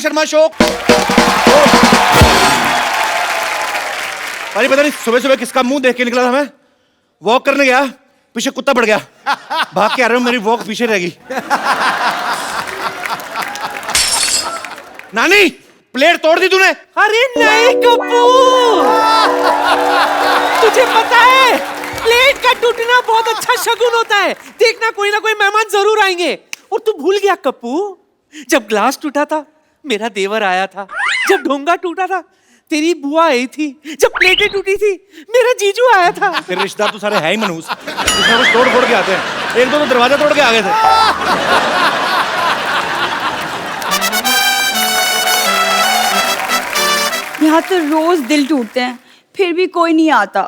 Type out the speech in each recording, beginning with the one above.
Sharma show. भाई पता नहीं सुबह सुबह किसका मुंह देख के निकला था मैं। वॉक करने गया, पीछे कुत्ता पड़ गया, भाग के आ रहा हूं, मेरी वॉक पीछे रह गई। नानी प्लेट तोड़ दी तूने? अरे नहीं कपूर, तुझे पता है प्लेट का टूटना बहुत अच्छा शगुन होता है। देखना कोई ना कोई मेहमान जरूर आएंगे। और तू भूल गया कप्पू, जब ग्लास टूटा था मेरा देवर आया था, जब ढोंगा टूटा था तेरी बुआ आई थी, जब प्लेटें टूटी थी मेरा जीजू आया था। तेरे रिश्तेदार तो सारे है ही मनहूस, कुछ ना कुछ तोड़ फोड़ के आते हैं। एक दो तो दरवाजा तोड़ के आ गए थे। यहाँ तो रोज दिल टूटते हैं, फिर भी कोई नहीं आता।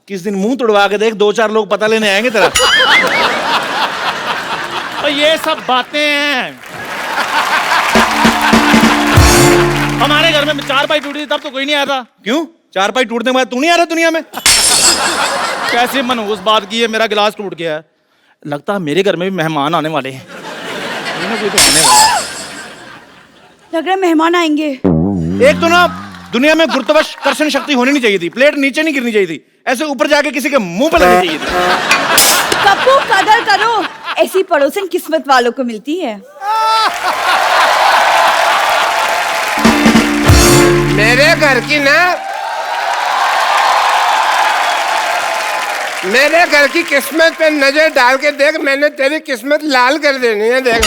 किस दिन मुंह तोड़वा के देख, दो चार लोग पता लेने आएंगे तेरा। तो ये सब बातें हैं। हमारे घर में चारपाई टूटी थी तब तो कोई नहीं आया था। क्यों? चारपाई टूटने के बाद तू नहीं आ रहा दुनिया में? कैसे मनहूस बात की है, मेरा गिलास टूट गया है। लगता है मेरे घर में भी मेहमान आने वाले हैं। कोई तो आने वाला है। लग रहा है मेहमान आएंगे। एक तो ना दुनिया में गुरुत्वाकर्षण शक्ति होनी नहीं चाहिए थी, प्लेट नीचे नहीं गिरनी चाहिए थी, ऐसे ऊपर जाके किसी के मुंह पे लगनी चाहिए थी। कप्पू कदर करो, ऐसी पड़ोसन किस्मत वालों को मिलती है। मेरे घर की ना, मेरे घर की किस्मत पे नजर डाल के देख, मैंने तेरी किस्मत लाल कर देनी है। देख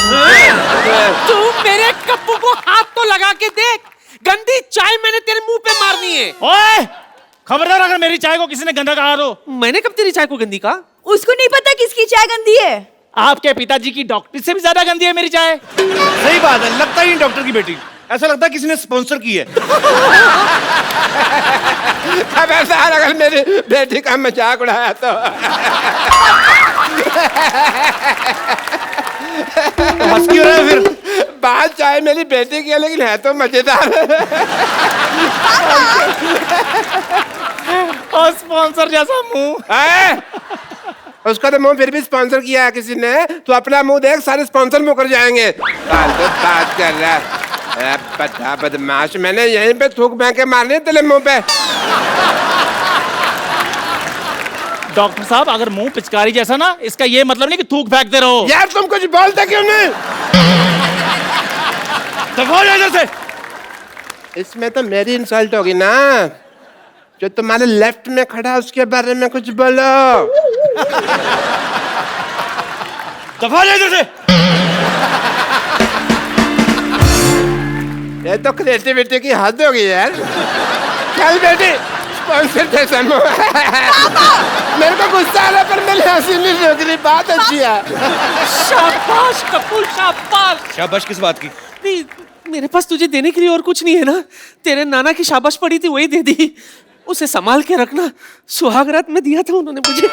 तू मेरे कप्पू को हाथ तो लगा के देख, गंदी चाय मैंने तेरे मुंह पे मारनी है। ओए खबरदार, अगर मेरी चाय को किसी ने गंदा कहा तो। मैंने कब तेरी चाय को गंदी कहा? उसको नहीं पता किसकी चाय गंदी है। आपके पिताजी की डॉक्टर से भी ज्यादा गंदी है मेरी चाय। सही बात है, लगता ही नहीं डॉक्टर की बेटी, ऐसा लगता है किसी ने स्पॉन्सर की है। खबरदार अगर मेरी बेटी का मजाक उड़ाया तो। हंस क्यों रहा है फिर? बात चाहे मेरी बेटी की है, लेकिन है तो मजेदार। और स्पॉन्सर जैसा मुंह। उसका तो मुंह फिर भी स्पॉन्सर किया है किसी ने। तो अपना मुंह देख, सारे स्पॉन्सर मुकर जाएंगे। बात कर रहा है पता बदमाश, मैंने यहीं पे थूक फेंक के मारनी है तेरे मुंह पे। डॉक्टर साहब, अगर मुंह पिचकारी जैसा ना, इसका ये मतलब नहीं कि थूक फेंकते रहो। यार तुम कुछ बोलते क्यों नहीं? दफा हो जा इधर से। इसमें तो मेरी इंसल्ट होगी ना। जो तुम्हारे लेफ्ट में खड़ा है उसके बारे में कुछ बोलो। दफा हो जा इधर से। ये तो क्रिएटिविटी की हद होगी यार। चल बेटी, स्पॉन्सर जैसा मेरे को गुस्सा आ रहा, पर मेरी हंसी नहीं रुक रही। बात अच्छी है। शाबाश कपूर, शाबाश। शाबाश किस बात की? नहीं, मेरे पास तुझे देने के लिए और कुछ नहीं है ना। तेरे नाना की शाबाश पड़ी थी, वही दे दी। उसे संभाल के रखना, सुहागरात में दिया था उन्होंने मुझे।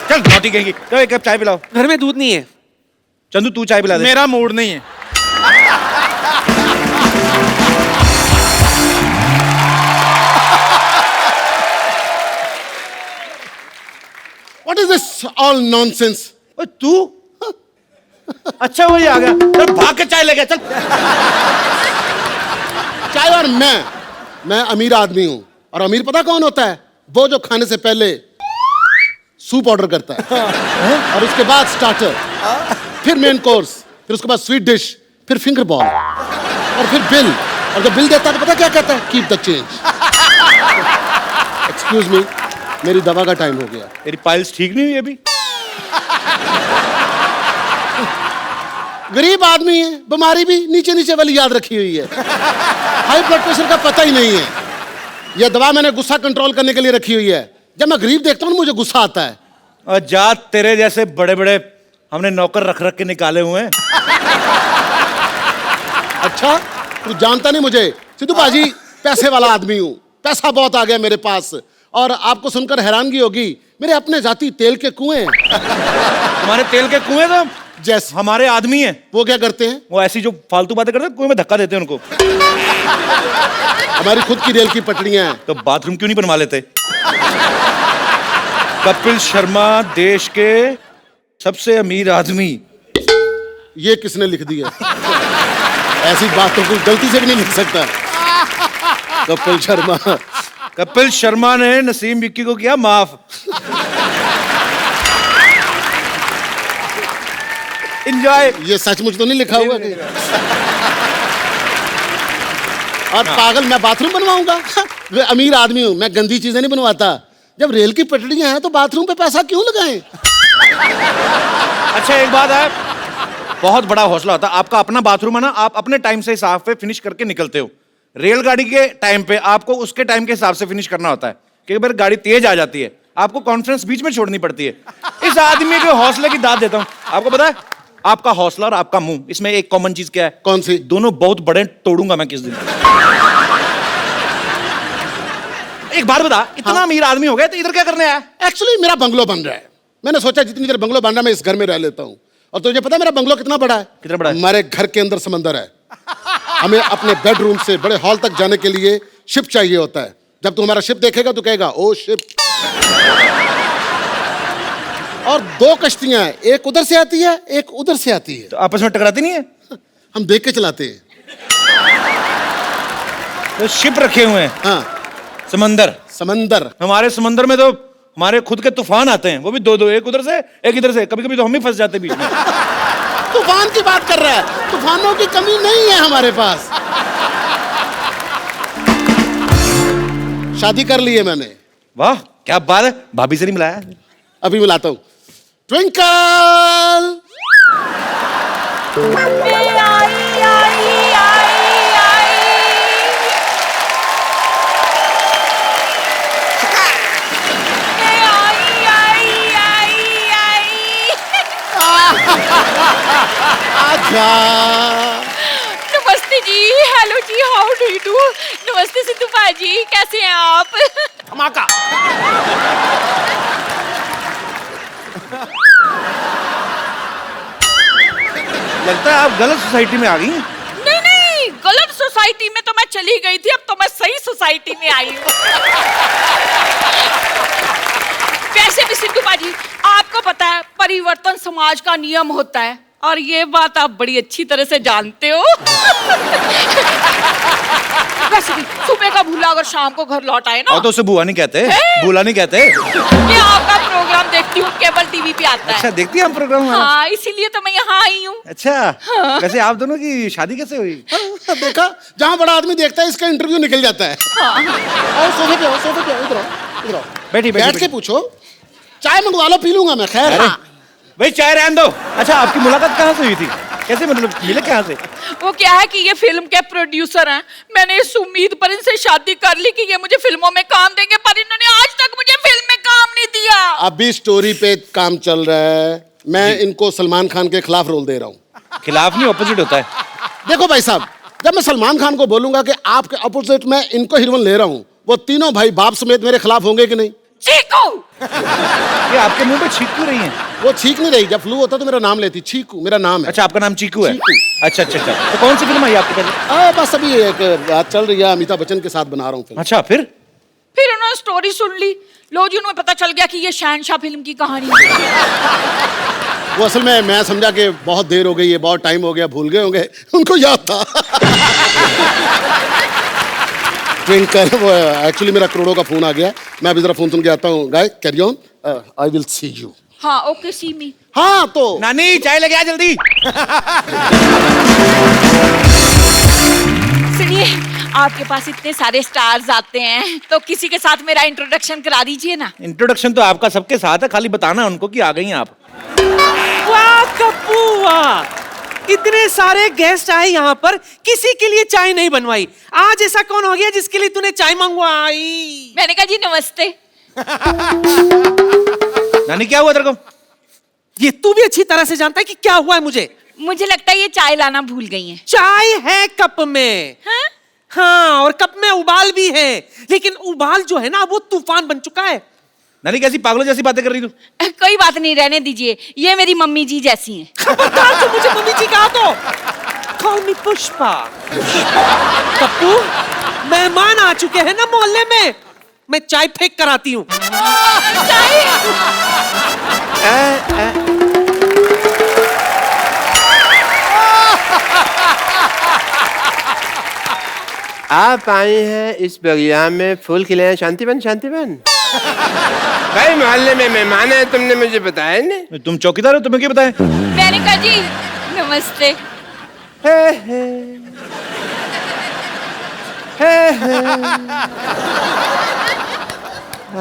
चल नौटी कहेंगी, चल एक कप चाय पिलाओ। घर में दूध नहीं है। चंदू तू चाय पिला दे। मेरा मूड नहीं है। What is this all nonsense? ओए तू? अच्छा वही आ गया, चल भाग के चाय ले गया। चल चाय। और मैं अमीर आदमी हूं, और अमीर पता कौन होता है? वो जो खाने से पहले सूप ऑर्डर करता है, और उसके बाद स्टार्टर, फिर मेन कोर्स, फिर उसके बाद स्वीट डिश, फिर फिंगर बॉल, और फिर बिल। और जब बिल देता है तो पता क्या कहता है? Keep the change. Excuse me, मेरी दवा का टाइम हो गया। तेरी पाइल्स ठीक नहीं हुई अभी? गरीब आदमी है, बीमारी भी नीचे नीचे वाली याद रखी हुई है। हाई ब्लड प्रेशर का पता ही नहीं है। यह दवा मैंने गुस्सा कंट्रोल करने के लिए रखी हुई है। जब मैं गरीब देखता हूँ मुझे गुस्सा आता है। और जा, तेरे जैसे बड़े बड़े हमने नौकर रख रख के निकाले हुए हैं। अच्छा, तू जानता नहीं मुझे। सिद्धू बाजी पैसे वाला आदमी हूँ, पैसा बहुत आ गया मेरे पास। और आपको सुनकर हैरानगी होगी, मेरे अपने जाति तेल के कुएं हैं। हमारे तेल के कुएं तो जैसे हमारे आदमी हैं। वो क्या करते हैं? वो ऐसी जो फालतू बातें करते हैं, कुएं में धक्का देते हैं उनको। हमारी खुद की रेल की पटरियां हैं। तो बाथरूम क्यों नहीं बनवा लेते? कपिल शर्मा देश के सबसे अमीर आदमी, ये किसने लिख दी है? ऐसी बात तो कोई गलती से भी नहीं लिख सकता। कपिल शर्मा। कपिल शर्मा ने नसीम विक्की को किया माफ। एंजॉय। ये सचमुच तो नहीं लिखा हुआ कि? और पागल, मैं बाथरूम बनवाऊंगा? मैं अमीर आदमी हूं, मैं गंदी चीजें नहीं बनवाता। जब रेल की पटरियां हैं तो बाथरूम पे पैसा क्यों लगाएं? अच्छा एक बात है, बहुत बड़ा हौसला होता है। आपका अपना बाथरूम है ना, आप अपने टाइम से हिसाब पे फिनिश करके निकलते हो। रेलगाड़ी के टाइम पे आपको उसके टाइम के हिसाब से फिनिश करना होता है। कई बार गाड़ी तेज आ जाती है, आपको कॉन्फ्रेंस बीच में छोड़नी पड़ती है। इस आदमी के हौसले की दाद देता हूं। आपको पता है, आपका हौसला और आपका मुंह, इसमें एक कॉमन चीज क्या है? कौन सी? दोनों बहुत बड़े, तोड़ूंगा मैं किस दिन। एक बात बता, इतना अमीर आदमी हो गया तो इधर क्या करने आया? एक्चुअली मेरा बंगलो बन रहा है। मैंने सोचा जितनी देर बंगलो बन रहा है मैं इस घर में रह लेता हूँ। और तुझे पता है मेरा बंगलो कितना बड़ा है? कितना बड़ा है? हमारे घर के अंदर समंदर है। हमें अपने बेडरूम से बड़े हॉल तक जाने के लिए शिप चाहिए होता है। जब तू हमारा शिप देखेगा तो कहेगा ओ शिप। और 2 कश्तियां हैं, एक उधर से आती है, एक उधर से आती है। तो आपस में टकराती नहीं है? हम देख के चलाते हैं। तो शिप रखे हुए हैं। हाँ, समंदर। समंदर। हमारे समंदर में तो हमारे खुद के तूफान आते हैं, वो भी 2-2, एक उधर से एक इधर से। कभी कभी तो हम ही फंस जाते हैं बीच में। तूफान की बात कर रहा है? तूफानों की कमी नहीं है हमारे पास। शादी कर ली है मैंने। वाह क्या बात है, भाभी से नहीं मिलाया? अभी मिलाता हूं। ट्विंकल। आजा। नमस्ते जी, हेलो जी, हाउ डू यू डू? नमस्ते सिद्धू भाजी, कैसे हैं आप? धमाका। लगता है आप गलत सोसाइटी में आ गई। नहीं नहीं, गलत सोसाइटी में तो मैं चली गई थी, अब तो मैं सही सोसाइटी में आई हूँ। वैसे भी सिद्धू भाजी, आपको पता है परिवर्तन समाज का नियम होता है, और ये बात आप बड़ी अच्छी तरह से जानते हो। वैसे भी सुबह का भूला अगर शाम को घर लौट आए ना, और तो उसे बुआ नहीं कहते, भूला नहीं कहते। ये आपका प्रोग्राम देखती हूँ, केबल टीवी पे आता है। अच्छा देखती हैं हम प्रोग्राम हमारा? हाँ, इसीलिए तो मैं यहाँ आई हूँ। अच्छा हाँ। वैसे आप दोनों की शादी कैसे हुई? देखा, जहां बड़ा आदमी देखता है इसका इंटरव्यू निकल जाता है। और सोफे पे आओ, सोफे पे आओ, इधर आओ, इधर आओ। बैठी बैठ के पूछो। चाय मंगवा लो, पी लूंगा मैं। खैर भाई चाय रहने दो। अच्छा आपकी मुलाकात कहाँ से हुई थी? कैसे मतलब मिले कहाँ से? वो क्या है कि ये फिल्म के प्रोड्यूसर हैं। मैंने इस उम्मीद पर इनसे शादी कर ली कि ये मुझे फिल्मों में काम देंगे, पर इन्होंने आज तक मुझे फिल्म में काम नहीं दिया। अभी स्टोरी पे काम चल रहा है। मैं इनको सलमान खान के खिलाफ रोल दे रहा हूँ। खिलाफ नहीं, ऑपोजिट होता है। देखो भाई साहब, जब मैं सलमान खान को बोलूंगा कि आपके अपोजिट मैं इनको हीरोइन ले रहा हूँ, वो तीनों भाई बाप समेत मेरे खिलाफ होंगे कि नहीं? चीकू। ये आपके मुंह पे छींक क्यों रही हैं? वो छींक नहीं रही। जब फ्लू होता तो मेरा नाम लेती। चीकू मेरा नाम है। अच्छा आपका नाम चीकू है? चीकू। अच्छा अच्छा अच्छा। तो कौन सी फिल्म आई आपके पहले? बस अभी एक बात चल रही है, अमिताभ बच्चन के साथ बना रहा हूँ फिल्म। अच्छा फिर उन्होंने स्टोरी सुन ली, लो जी, उन्हें पता चल गया कि ये शहनशाह फिल्म की कहानी है। वो असल में मैं समझा कि बहुत देर हो गई है, बहुत टाइम हो गया, भूल गए होंगे, उनको याद था। ट्विंकल, वो एक्चुअली मेरा करोड़ों का फोन आ गया। मैं अभी जरा फोन सुन के आता हूँ। Guy carry on, I will see you. हाँ ओके, सी मी। हाँ तो नानी चाय लेके आ जल्दी। सुनिए, आपके पास इतने सारे स्टार्स आते हैं, तो किसी के साथ मेरा इंट्रोडक्शन करा दीजिए ना। इंट्रोडक्शन तो आपका सबके साथ है, खाली बताना उनको कि आ गई हैं आप। वाह कप्पू वाह, इतने सारे गेस्ट आए यहाँ पर, किसी के लिए चाय नहीं बनवाई। आज ऐसा कौन हो गया जिसके लिए तूने चाय मंगवाई? मैंने कहा जी नमस्ते। नानी क्या हुआ तेरे को? ये तू भी अच्छी तरह से जानता है कि क्या हुआ है मुझे। मुझे लगता है ये चाय लाना भूल गई हैं। चाय है कप में। हाँ? हाँ, और कप में उबाल भी है, लेकिन उबाल जो है ना वो तूफान बन चुका है। नानी कैसी पागलों जैसी बातें कर रही तू? कोई बात नहीं, रहने दीजिए, ये मेरी मम्मी जी जैसी हैं। खबरदार तू मुझे मम्मी जी कहा तो। Call me Pushpa. कप्पू, मेहमान आ चुके हैं ना मोहल्ले में, मैं चाय फेंक कर आती हूँ। आप आई हैं इस बगिया में फूल खिले हैं शांतिवन शांतिवन। भाई मोहल्ले में मेहमान है, तुमने मुझे बताया नहीं। तुम चौकीदार हो, तुम्हें क्या बताएं? मेनका जी नमस्ते। हे हे हे हे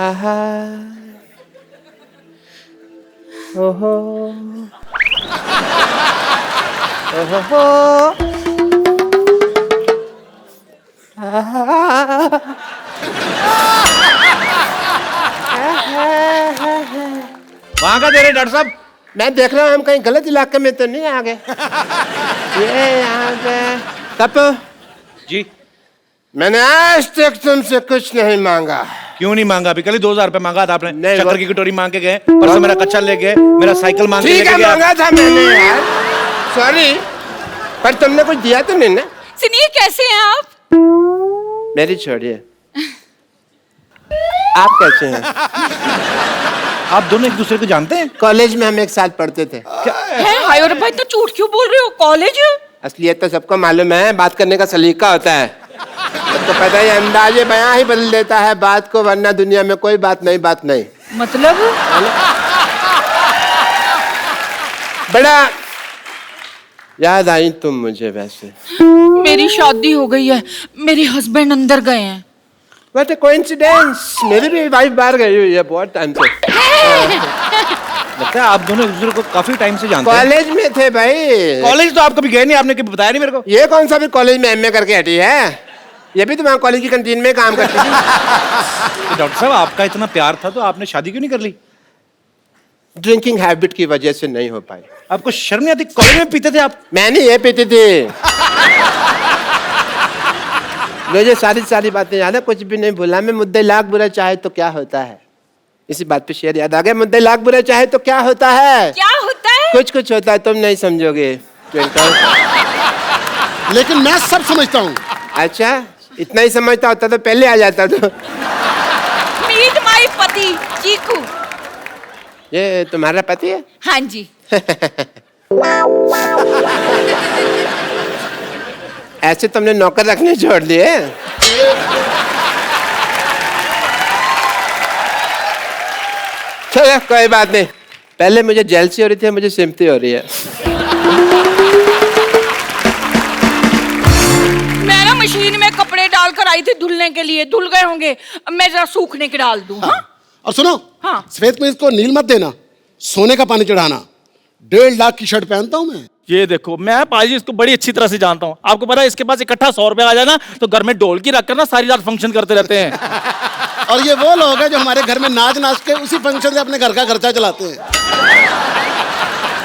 आहा ओहो ओहो वहां का दे रहे डॉक्टर साहब? मैं देख रहा हूँ हम कहीं गलत इलाके में तो नहीं आ गए। ये यहाँ पे कपू जी। मैंने आज तक तुमसे कुछ नहीं मांगा। क्यों नहीं मांगा? अभी कल ही 2000 रुपए मांगा था आपने। नहीं, शक्कर वो- की कटोरी मांग के गए, परसों मेरा कच्चा ले गए, मेरा साइकिल मांग के ठीक लेके है गए। मांगा था मैंने यार, सॉरी, पर तुमने कुछ दिया तो नहीं ना। सुनिए कैसे हैं आप? मेरी छोड़िए, आप कैसे हैं? आप दोनों एक दूसरे को जानते हैं? कॉलेज में हम एक साथ पढ़ते थे। हैं हाय और भाई तो झूठ क्यों बोल रहे हो? कॉलेज? असलियत तो सबको मालूम है, बात करने का सलीका होता है। सबको पता है, अंदाजे बयां ही बदल देता है बात को, वरना दुनिया में कोई बात नहीं। मतलब बड़ा याद आई तुम मुझे वैसे। मेरी शादी हो गई है, मेरे हस्बैंड अंदर गए हैं। व्हाट अ कोइंसिडेंस, मेरी भी वाइफ बाहर गई हुई है बहुत टाइम से। लगता है आप दोनों एक दूसरे को काफी टाइम से जानते हैं। कॉलेज में थे भाई। कॉलेज तो आप कभी गए नहीं, आपने कभी बताया नहीं मेरे को। ये कौन सा भी कॉलेज में एमए करके हटी है? ये भी तुम्हारे कॉलेज की कैंटीन में काम करती थी। तो डॉक्टर साहब आपका इतना प्यार था तो आपने शादी क्यों नहीं कर ली? ड्रिंकिंग हैबिट की वजह से नहीं हो पाई। आपको शर्म नहीं आती? कॉलेज में पीते थे आप? मैंने ये पीती थी। मुझे सारी बातें याद है, कुछ भी नहीं भूला मैं। मुद्दे लाख बुरा चाहे तो क्या होता है, इसी बात पे शेर याद आ गया। मुद्दे लाख बुरा चाहे तो क्या होता है? क्या होता है? कुछ होता है, तुम नहीं समझोगे ट्विंकल। लेकिन मैं सब समझता हूँ। अच्छा, इतना ही समझता होता तो पहले आ जाता। तो मीट माई पति चीकू। ये तुम्हारा पति है? हाँ जी। ऐसे तुमने नौकर रखने छोड़ दिए? चलो कोई बात नहीं, पहले मुझे जेलसी हो रही थी, मुझे सिम्पति हो रही है। मैं ना मशीन में कपड़े डालकर आई थी धुलने के लिए, धुल गए होंगे, अब मैं जरा सूखने के डाल दूं। हाँ? और सुनो, हाँ। सफेद में इसको नील मत देना, सोने का पानी चढ़ाना। 1.5 लाख की शर्ट पहनता हूँ मैं। ये देखो, मैं पाजी इसको बड़ी अच्छी तरह से जानता हूँ। आपको पता है इसके पास इकट्ठा 100 रुपया आ जाए ना तो घर में ढोलकी रखकर ना सारी रात फंक्शन करते रहते हैं। और ये वो लोग हैं जो हमारे घर में नाच के उसी फंक्शन से अपने घर का खर्चा चलाते हैं।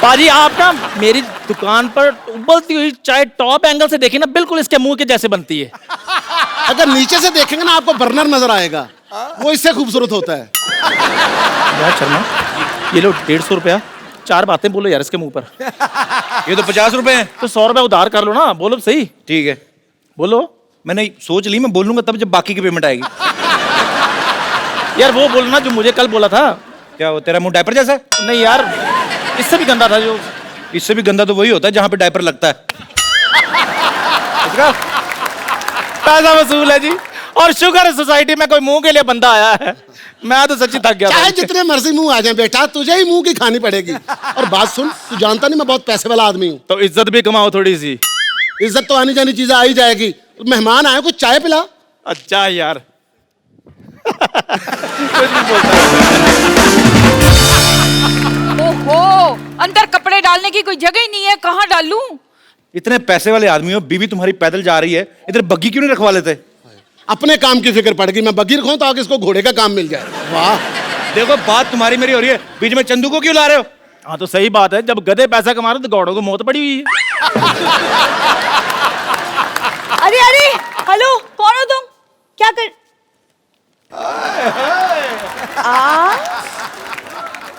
पाजी आप ना मेरी दुकान पर उबलती हुई चाय टॉप एंगल से देखिए ना, बिल्कुल इसके मुंह के जैसे बनती है। अगर नीचे से देखेंगे ना आपको बर्नर नजर आएगा, वो इससे खूबसूरत होता है। यार शर्मा, ये लो 150 रुपया, 4 बातें बोलो यार इसके मुंह पर। ये तो 50 रुपए हैं। तो 100 रुपया उधार कर लो ना, बोलो सही। ठीक है, बोलो। मैंने सोच ली, मैं बोलूंगा तब जब बाकी की पेमेंट आएगी। यार वो बोलना जो मुझे कल बोला था। क्या वो तेरा मुंह डायपर जैसा है? नहीं यार, इससे भी गंदा था जो। इससे भी गंदा तो वही होता है जहां पे डायपर लगता है। पैसा वसूल है जी, और शुगर है सोसाइटी में कोई मुंह के लिए बंदा आया है। मैं तो सच्ची थक गया चाहे था। जितने मर्जी मुंह आ जाए बेटा, तुझे ही मुंह की खानी पड़ेगी। और बात सुन, तू जानता नहीं मैं बहुत पैसे वाला आदमी हूँ। तो इज्जत भी कमाओ थोड़ी सी। इज्जत तो आनी जानी चीजें आ ही जाएगी। मेहमान आए, कुछ चाय पिला। अच्छा यार। ओहो, अंदर कपड़े डालने की कोई जगह ही नहीं है, कहाँ डालूं? इतने पैसे वाले आदमी हो, बीवी तुम्हारी पैदल जा रही है, इधर बग्गी क्यों नहीं रखवा लेते? अपने काम की फिक्र पड़ गई, मैं बगीर खाऊं ताकि इसको घोड़े का काम मिल जाए। वाह, देखो बात तुम्हारी मेरी हो रही है, बीच में चंदू को क्यों ला रहे हो? हाँ तो सही बात है, जब गधे पैसा कमा रहे तो गौड़ों को मौत पड़ी हुई है। अरे अरे, हेलो, कौन हो तुम? क्या कर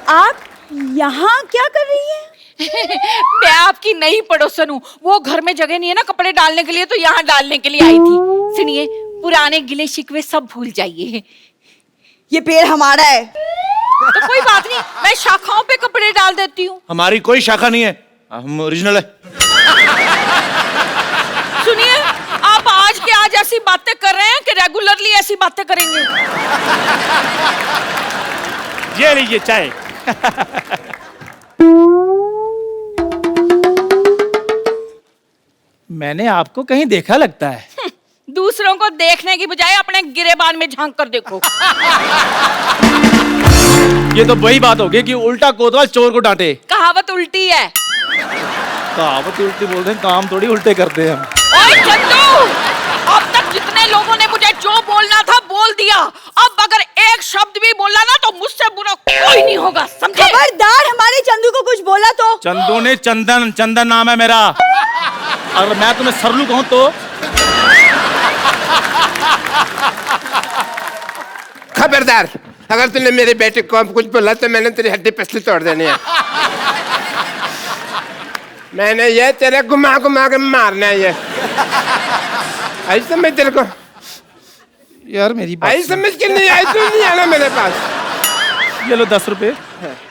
आप यहाँ क्या कर रही हैं? मैं आपकी नई पड़ोसन हूँ, वो घर में जगह नहीं है ना कपड़े डालने के लिए, तो यहाँ डालने के लिए आई थी। सुनिए, पुराने गिले शिकवे सब भूल जाइए। ये पेड़ हमारा है। तो कोई बात नहीं, मैं शाखाओं पे कपड़े डाल देती हूँ। हमारी कोई शाखा नहीं है, हम ओरिजिनल है। सुनिए, आप आज के आज ऐसी बातें कर रहे हैं कि रेगुलरली ऐसी बातें करेंगे? ये लीजिए चाय। मैंने आपको कहीं देखा लगता है। दूसरों को देखने की बजाय अपने गिरेबान में झांक कर देखो। ये तो वही बात होगी कि उल्टा कोतवाल चोर को डांटे। कहावत उल्टी है। कहावत उल्टी बोलते हैं, काम थोड़ी उल्टे करते हैं हम। ओए चंदू, अब तक जितने लोगों ने मुझे जो बोलना था बोल दिया। अब अगर एक शब्द भी बोला ना तो मुझसे बुरा कोई नहीं होगा, समझे? खबरदार हमारे चंदू को कुछ बोला तो। चंदू ने चंदन, चंदन नाम है मेरा। अगर मैं तुम्हें सरलू कहूं तो? खबरदार, अगर तूने मेरे बेटे को कुछ बोला तो मैंने तेरी हड्डी पसली तोड़ देनी है। मैंने ये तेरे घुमा घुमा के मारना है। ये आई समझ तेरे को? यार मेरी बात आई समझ के नहीं आई, तू नहीं आना मेरे पास। ये लो 10 रुपए।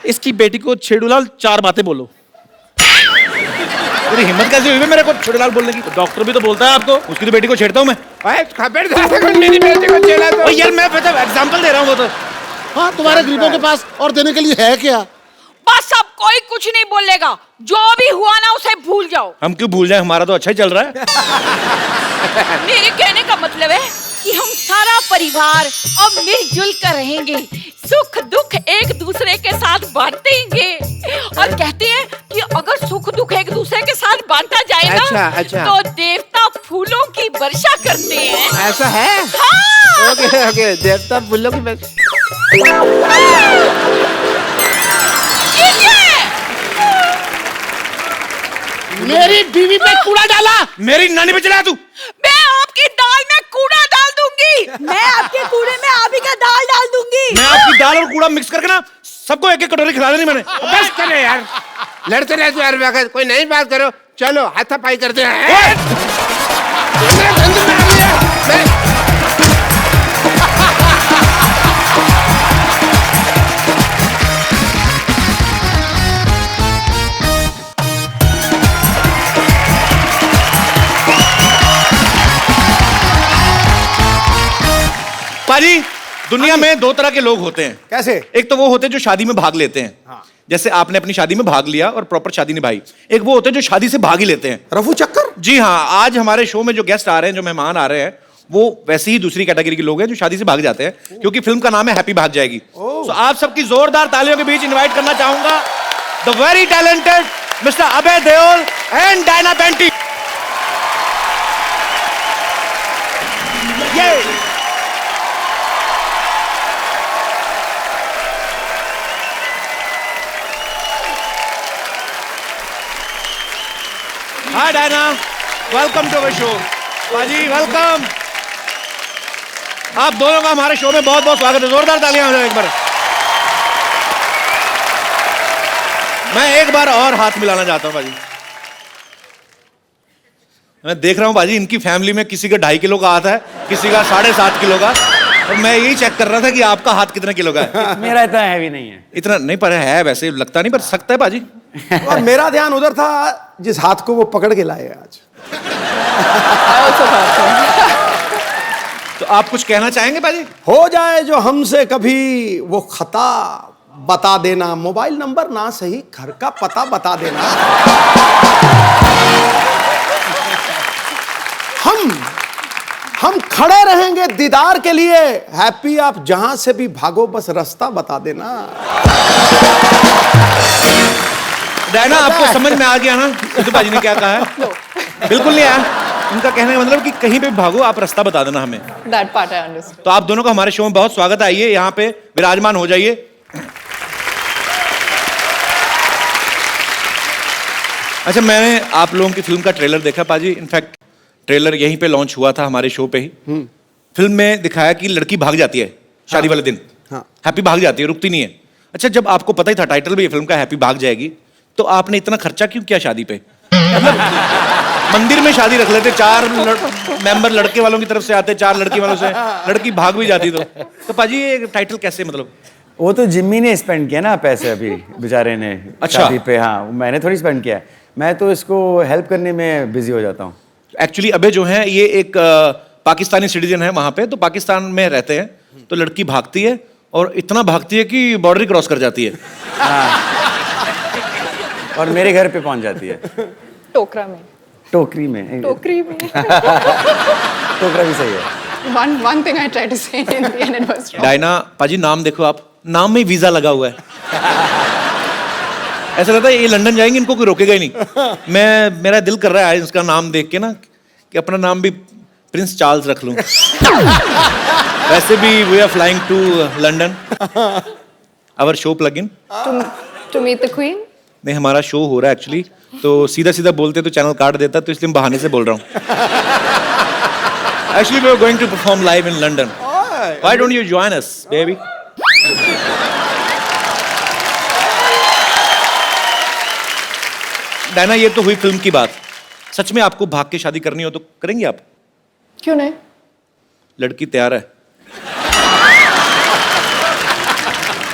इसकी बेटी को छेड़ूलाल 4 बातें बोलो। तेरी हिम्मत कैसे हुई मेरे को छोटेलाल बोलने की? डॉक्टर भी तो बोलता है आपको। उसकी तो बेटी को छेड़ता हूँ मैं। ओए खबरदार, अगर मेरी बेटी को छेड़ा तो। ओ यार मैं एग्जांपल दे रहा हूँ वो तो। हाँ, तुम्हारे गरीबों के पास और देने के लिए है क्या? बस अब कोई कुछ नहीं बोलेगा, जो भी हुआ ना उसे भूल जाओ। हम क्यों भूल जाए, हमारा तो अच्छा ही चल रहा है। मेरे कहने का मतलब है कि हम सारा परिवार अब मिलजुल कर रहेंगे, सुख दुख एक दूसरे के साथ बांटेंगे। और कहते हैं कि अगर सुख दुख एक दूसरे के साथ बांटा जाए ना, अच्छा। तो देवता फूलों की वर्षा करते हैं। ऐसा है? हाँ। ओके ओके, देवता फूलों की बस। मेरी बीवी पे कूड़ा डाला। मेरी नानी पे चला तू। मैं आपकी दाल में कूड़ा डाल दूंगी। मैं आपके कूड़े में आप ही का दाल डाल दूंगी। मैं आपकी दाल और कूड़ा मिक्स करके ना सबको एक एक कटोरी खिला देनी मैंने। बस करो यार, लड़ते रहते यार वक्त, कोई नई बात करो। चलो हाथापाई करते हैं। इतना गंद मार दिया। पाजी, दुनिया में 2 तरह के लोग होते हैं। कैसे? एक तो वो होते हैं जो शादी में भाग लेते हैं। हाँ। जैसे आपने अपनी शादी में भाग लिया और प्रॉपर शादी निभाई। एक वो होते हैं जो शादी से भाग ही लेते हैं। रफू चक्कर? जी हाँ, आज हमारे शो में जो गेस्ट आ रहे हैं, जो मेहमान आ रहे हैं, वो वैसे ही दूसरी कैटेगरी के लोग हैं जो शादी से भाग जाते हैं, क्योंकि फिल्म का नाम है हैप्पी भाग जाएगी। तो आप सबकी जोरदार तालियों के बीच इन्वाइट करना चाहूंगा the very talented mister Abhay Deol and Diana Penty. Hi Diana, welcome to our show. पाजी वेलकम। आप दोनों का हमारे शो में बहुत बहुत स्वागत है। जोरदार तालियां हो जाए एक बार। मैं एक बार और हाथ मिलाना चाहता हूं पाजी। मैं देख रहा हूं पाजी, इनकी फैमिली में किसी का 2.5 किलो का हाथ है, किसी का 7.5 किलो का। और मैं यही चेक कर रहा था कि आपका हाथ कितने किलो का है। मेरा इतना हैवी नहीं है। इतना नहीं, पर है वैसे, लगता नहीं, पर सकता है पाजी। और मेरा ध्यान उधर था जिस हाथ को वो पकड़ के लाए आज। तो आप कुछ कहना चाहेंगे पाजी? हो जाए जो हमसे कभी वो खता, बता देना। मोबाइल नंबर ना सही, घर का पता बता देना। हम खड़े रहेंगे दीदार के लिए। हैप्पी आप जहां से भी भागो, बस रास्ता बता देना। डायना, आपको समझ में आ गया ना सिद्धू पाजी ने क्या कहा है? बिल्कुल नहीं आया। उनका कहने का मतलब कि कहीं पे भी भागो, आप रास्ता बता देना हमें। That part I understand. तो आप दोनों का हमारे शो में बहुत स्वागत है। आइए यहाँ पे विराजमान हो जाइए। अच्छा, मैंने आप लोगों की फिल्म का ट्रेलर देखा पाजी। इनफैक्ट ट्रेलर यहीं पे लॉन्च हुआ था हमारे शो पे ही। फिल्म में दिखाया कि लड़की भाग जाती है शादी वाले दिन। हैप्पी भाग जाती है, रुकती नहीं है। अच्छा, जब आपको पता ही था टाइटल भी फिल्म का हैप्पी भाग जाएगी, तो आपने इतना खर्चा क्यों किया शादी पे? मतलब मंदिर में शादी रख लेते, 4 मेंबर लड़के वालों की तरफ से आते, 4 लड़की वालों से, लड़की भाग भी जाती। तो पाजी ये टाइटल कैसे, मतलब? वो तो जिम्मी ने स्पेंड किया ना पैसे अभी बेचारे ने। अच्छा। शादी पे। हाँ, मैंने थोड़ी स्पेंड किया है। मैं तो इसको हेल्प करने में बिजी हो जाता हूँ। एक्चुअली अबे जो है ये एक पाकिस्तानी सिटीजन है वहां पे, तो पाकिस्तान में रहते हैं, तो लड़की भागती है और इतना भागती है कि बॉर्डर ही क्रॉस कर जाती है। और मेरे घर पे पहुंच जाती है टोकरा में, टोकरी में। टोकरी में। टोकरा भी सही है। One thing I tried to say in Hindi and it was wrong. Diana पाजी नाम देखो आप, नाम में ही वीजा लगा हुआ है। ऐसा लगता है ये लंदन जाएंगे, इनको कोई रोकेगा ही नहीं। मेरा दिल कर रहा है इसका नाम देख के ना कि अपना नाम भी प्रिंस चार्ल्स रख लूं। वैसे भी we are flying to London, our show plug in. To meet the queen? नहीं, हमारा शो हो रहा है एक्चुअली, तो सीधा सीधा बोलते तो चैनल काट देता, तो इसलिए मैं बहाने से बोल रहा हूँ। Actually we are going to perform live in London. Why don't you join us baby? Diana, ये तो हुई फिल्म की बात। सच में आपको भाग के शादी करनी हो तो करेंगे आप? क्यों नहीं? लड़की तैयार है।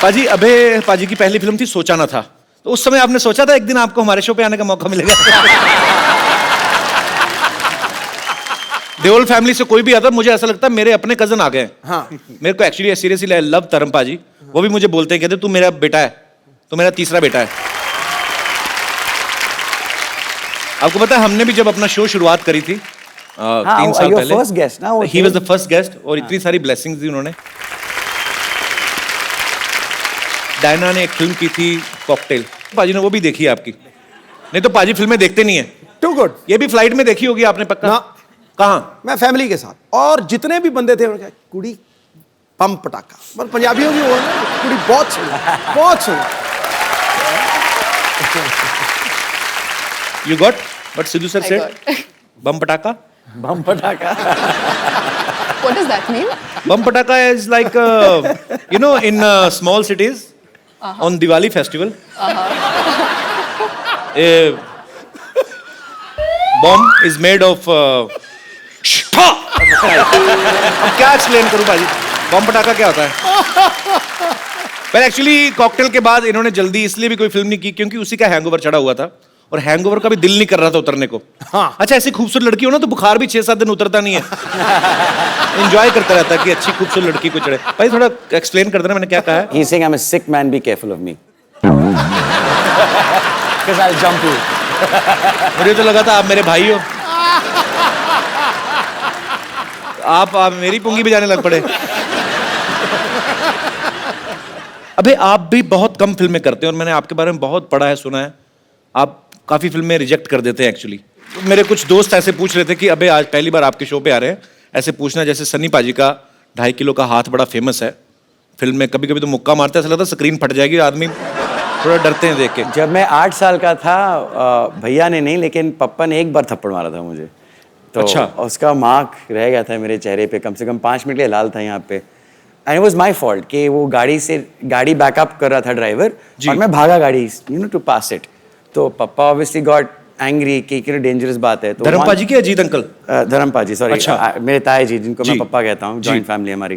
पाजी, अबे पाजी की पहली फिल्म थी सोचा ना था, तो उस समय आपने सोचा था एक दिन आपको हमारे शो पे आने का मौका मिलेगा? देओल फैमिली से कोई भी आता, मुझे ऐसा लगता है मेरे अपने कजन आ गए। हाँ। मेरे को एक्चुअली सीरियसली आई लव तरम पाजी। वो भी मुझे बोलते हैं, कहते तू मेरा बेटा है, तू मेरा तीसरा बेटा है। आपको पता है हमने भी जब अपना शो शुरुआत करी थी 3 साल पहले, फर्स्ट गेस्ट ना, he was the first guest, और इतनी सारी ब्लेसिंग्स दी उन्होंने। डायना ने एक फिल्म की थी कॉकटेल, पाजी ने वो भी देखी है आपकी? नहीं तो पाजी फिल्में देखते नहीं है। Too good. ये भी फ्लाइट में देखी होगी आपने पक्का? ना। कहाँ? मैं फैमिली के साथ, और जितने भी बंदे थे उन्होंने कहा कुड़ी बम पटाखा, पर पंजाबियों की वो है ना, कुड़ी बहुत सुंदर, बहुत सुंदर। You got what Sidhu sir I said? got. Bum pataka? बम पटाखा। What does that mean? Bum pataka is like you know, in small cities on Diwali festival, a bomb is made of अब क्या explain करूं भाजी? बम पटाखा क्या होता है? पर एक्चुअली कॉकटेल के बाद इन्होंने जल्दी इसलिए भी कोई फिल्म नहीं की क्योंकि उसी का हैंगओवर चढ़ा हुआ था, और हैंगओवर का भी दिल नहीं कर रहा था उतरने को। हाँ। अच्छा, ऐसी खूबसूरत लड़की हो ना तो बुखार भी 6-7 दिन उतरता नहीं है। एंजॉय करता रहता है कि अच्छी खूबसूरत लड़की को चढ़े। भाई थोड़ा एक्सप्लेन कर देना मैंने क्या कहा है? He's saying I'm a sick man, be careful of me. Because I'll jump you. मुझे तो लगा था आप मेरे भाई हो। आप मेरी पुंगी बजाने लग पड़े। अबे आप भी बहुत कम फिल्में करते हैं, और मैंने आपके बारे में बहुत पढ़ा है, सुना है। आप काफी फिल्में रिजेक्ट कर देते हैं एक्चुअली। मेरे कुछ दोस्त ऐसे पूछ रहे थे कि अबे आज पहली बार आपके शो पे आ रहे हैं, ऐसे पूछना जैसे सन्नी पाजी का 2.5 किलो का हाथ बड़ा फेमस है फिल्म में, कभी कभी तो मुक्का मारते हैं, ऐसा लगता है स्क्रीन फट जाएगी, आदमी थोड़ा डरते हैं देख के। जब मैं 8 साल का था, भैया ने नहीं लेकिन पप्पा ने एक बार थप्पड़ मारा था मुझे, तो अच्छा। उसका मार्क रह गया था मेरे चेहरे पे, कम से कम 5 मिनट के लिए लाल था यहाँ पे। And it was my fault कि वो गाड़ी बैकअप कर रहा था ड्राइवर, और मैं भागा गाड़ी टू पास इट। तो पप्पा ऑब्वियसली गॉट एंग्री कि डेंजरस बात है। तो धर्मपा जी की अजीत अंकल? धर्मपा जी, सॉरी। अच्छा। मेरे ताए जी, जिनको मैं पप्पा कहता हूँ, जॉइंट फैमिली हमारी।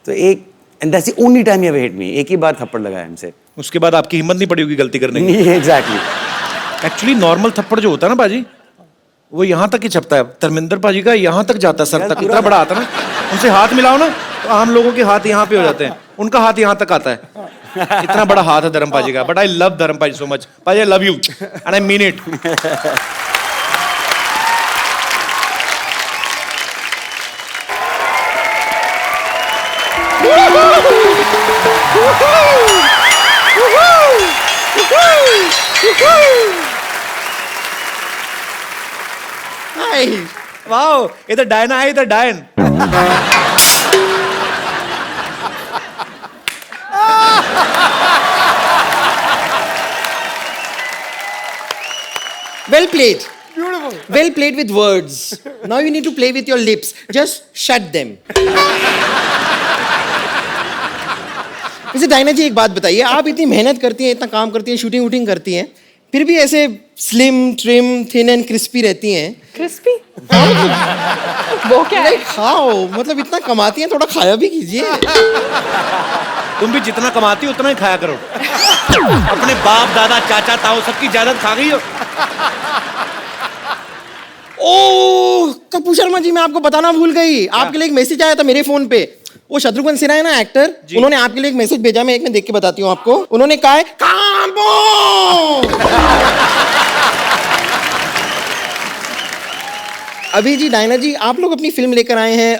तो एक and that's the only time you have hit me, एक ही बार थप्पड़ लगाया हमसे। उसके बाद आपकी हिम्मत नहीं पड़ी होगी गलती करने की। एग्जैक्टली। एक्चुअली नॉर्मल थप्पड़ जो होता है ना पाजी, वो यहाँ तक ही छपता है। धर्मेंद्र पाजी का यहाँ तक जाता है, सर तक, इतना बड़ा आता है ना। उनसे हाथ मिलाओ ना तो आम लोगों के हाथ यहाँ पे हो जाते हैं, उनका हाथ यहाँ तक आता है। इतना बड़ा हाथ है धर्म पाजी का। बट आई लव धर्म पाजी सो मच। पाजी आई love you and I mean it. Wow, इधर डायना है, इधर डायन। Well played. Beautiful. Well played with words. Now you need to play with your lips. Just shut them. वैसे Diana जी एक बात बताइए, आप इतनी मेहनत करती हैं, इतना काम करती हैं, शूटिंग वूटिंग करती हैं, फिर भी ऐसे slim trim thin and crispy रहती हैं। क्रिस्पी? वो क्या है? खाओ, मतलब इतना कमाती हैं, थोड़ा खाया भी कीजिए। तुम भी जितना कमाती हो उतना ही खाया करो। अपने बाप दादा चाचा ताऊ सबकी जायदाद खा गई हो। ओह कपूर शर्मा जी, मैं आपको बताना भूल गई, आपके लिए एक मैसेज आया था मेरे फोन पे। वो शत्रुघ्न सिन्हा है ना एक्टर, उन्होंने आपके लिए एक मैसेज भेजा, मैं एक में देख के बताती हूँ आपको। उन्होंने कहा है कांबो। अभी जी डायना जी, आप लोग अपनी फिल्म लेकर आए हैं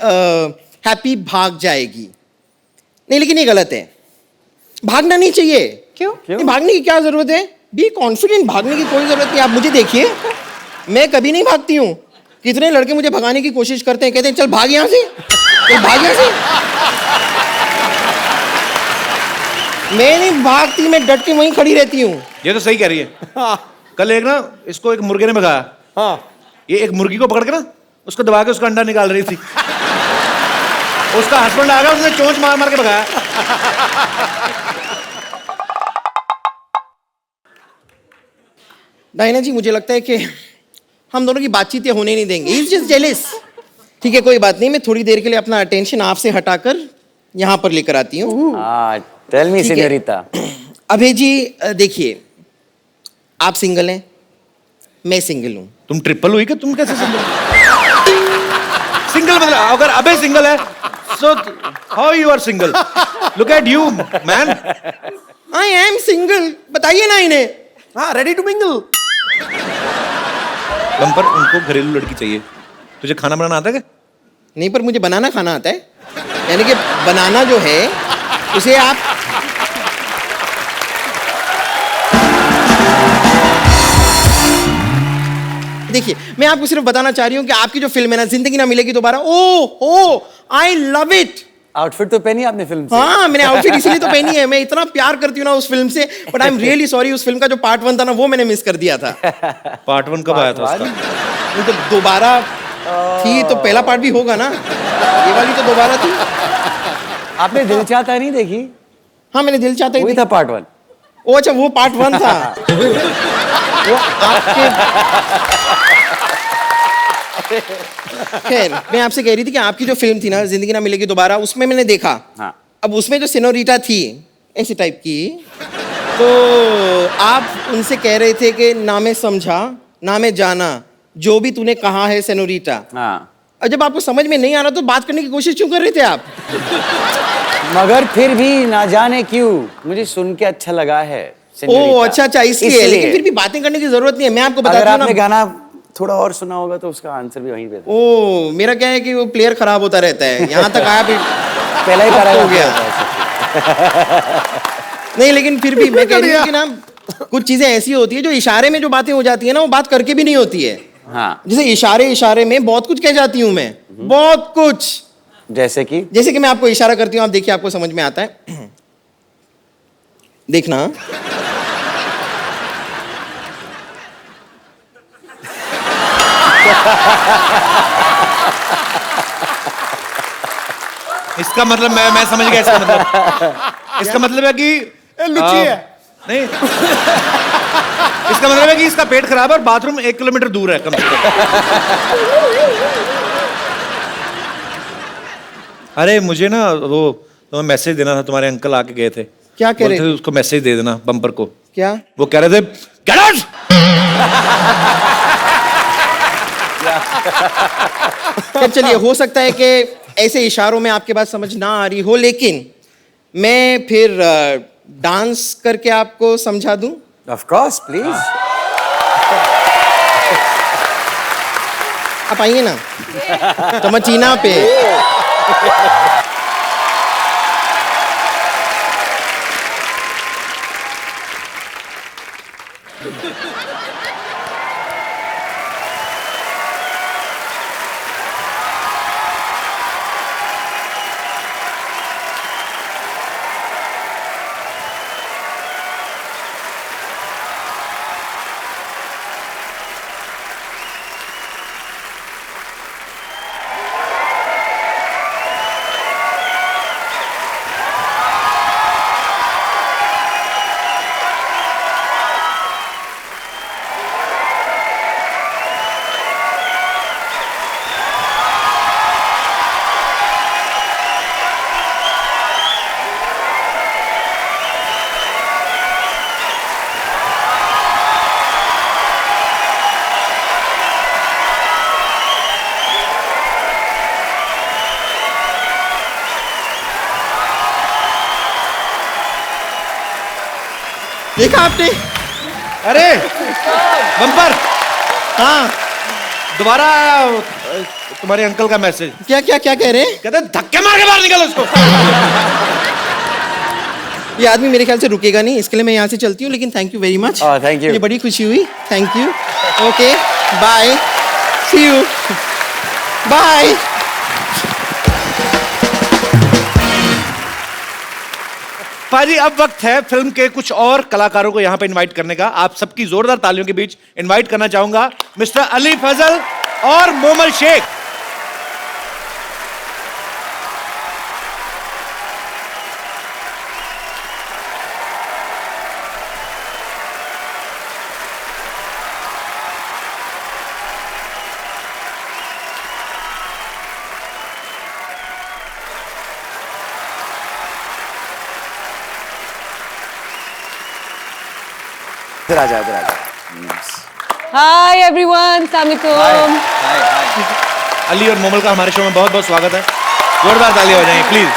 हैप्पी भाग जाएगी। नहीं लेकिन ये गलत है, भागना नहीं चाहिए। क्यों? नहीं, भागने की क्या जरूरत है? बी कॉन्फिडेंट, भागने की कोई जरूरत नहीं। आप मुझे देखिए, मैं कभी नहीं भागती हूँ। कितने लड़के मुझे भगाने की कोशिश करते हैं, कहते हैं चल भाग यहाँ से, चल भाग यहाँ से। मैं नहीं भागती, मैं डट के वहीं खड़ी रहती हूँ। ये तो सही कह रही है। कल एक ना इसको एक मुर्गे ने भगाया। हाँ, ये एक मुर्गी को पकड़ के ना उसको दबा के उसका अंडा निकाल रही थी। उसका हस्बैंड आ गया, उसने चोंच मार मार के भगाया। डायना जी, मुझे लगता है कि हम दोनों की बातचीत होने नहीं देंगे। He's just jealous। ठीक है, कोई बात नहीं, मैं थोड़ी देर के लिए अपना अटेंशन आपसे हटाकर यहाँ पर लेकर आती हूँ। टेल मी ठीक है। सीनियोरिटा। अभय जी देखिए, आप सिंगल हैं, मैं सिंगल हूँ। तुम ट्रिपल हुई कि तुम कैसे सिंगल? सिंगल मतलब अगर अबे सिंगल है, so how you are single? Look at you man. I am single, बताइए ना इन्हें। हाँ, रेडी टू मिंगल। बम्पर, उनको घरेलू लड़की चाहिए। तुझे खाना बनाना आता है क्या? नहीं, पर मुझे बनाना खाना आता है। यानी कि बनाना जो है उसे आप देखिए, मैं आपको सिर्फ बताना चाह रही हूँ कि आपकी जो फिल्म है ना, जिंदगी ना मिलेगी दोबारा, ओ आई लव इट। आउटफिट तो पहनी आपने फिल्म से? हाँ, मैंने आउटफिट इसलिए तो पहनी है, मैं इतना प्यार करती हूँ ना उस फिल्म से। But I am really sorry, उस फिल्म का जो पार्ट 1 था ना, वो मैंने मिस कर दिया था। पार्ट 1 कब आया था उसका? वो तो दोबारा थी तो पहला पार्ट भी होगा ना, ये वाली तो दोबारा थी। आपने दिल चाहता नहीं देखी? हाँ, मैंने दिल चाहता ही वही था पार्ट 1। ओ अच्छा, वो पार्ट 1 था। वो आपके खैर, मैं आपसे कह रही थी कि आपकी जो फिल्म थी ना, जिंदगी ना मिलेगी दोबारा, उसमें मैंने देखा। हाँ। अब उसमें जो सिनोरिटा थी ऐसी टाइप की, तो आप उनसे कह रहे थे कि ना मैं समझा ना मैं जाना, जो भी तूने कहा है सिनोरिटा। हाँ। और जब आपको समझ में नहीं आ रहा तो बात करने की कोशिश क्यों कर रहे थे आप? मगर फिर भी ना जाने क्यों मुझे सुन के अच्छा लगा है। ओ अच्छा, इसलिए। लेकिन फिर भी बातें करने की जरूरत नहीं है, मैं आपको बता अगर दूं ना। आपने गाना थोड़ा और सुना होगा तो उसका आंसर भी वहीं पे था। ओ, मेरा क्या है कि वो प्लेयर खराब होता रहता है, यहाँ तक आया फिर पहला ही पैराग्राफ हो गया। नहीं, लेकिन फिर भी मैं कह रही हूँ कि ना, कुछ चीजें ऐसी होती है जो इशारे में जो बातें हो जाती है ना, वो बात करके भी नहीं होती है। हाँ। जैसे इशारे में बहुत कुछ कह जाती हूँ मैं, बहुत कुछ। जैसे कि मैं आपको इशारा करती हूँ, आप देखिए आपको समझ में आता है। देखना। इसका मतलब मैं समझ गया। इसका मतलब है कि लुच्ची है। नहीं, इसका मतलब है कि इसका पेट खराब है और बाथरूम 1 किलोमीटर दूर है कम से कम। अरे मुझे ना वो तुम्हें मैसेज देना था, तुम्हारे अंकल आके गए थे। क्या कह रहे थे? उसको मैसेज दे देना बम्पर को। क्या? वो कह रहे थे गेट आउट। चलिए, हो सकता है कि ऐसे इशारों में आपके बात समझ ना आ रही हो, लेकिन मैं फिर डांस करके आपको समझा दूं। Of course, please. आप आइए ना तमचीना पे। देखा आपने? अरे बम्पर, हाँ दोबारा आया तुम्हारे अंकल का मैसेज। क्या क्या क्या कह रहे हैं? कहते हैं, धक्के मार के बाहर निकल उसको। ये आदमी मेरे ख्याल से रुकेगा नहीं, इसके लिए मैं यहाँ से चलती हूँ, लेकिन thank you very much. Thank you. मुझे बड़ी खुशी हुई, thank you. Okay bye, see you, bye. पाजी अब वक्त है फिल्म के कुछ और कलाकारों को यहाँ पे इनवाइट करने का। आप सबकी जोरदार तालियों के बीच इनवाइट करना चाहूंगा मिस्टर अली फजल और मोमल शेख। इधर आ जाओ। हाय एवरीवन, अस्सलाम वालेकुम। अली और मोमल का हमारे शो में बहुत बहुत स्वागत है। जोरदार तालियां हो जाएंगी प्लीज।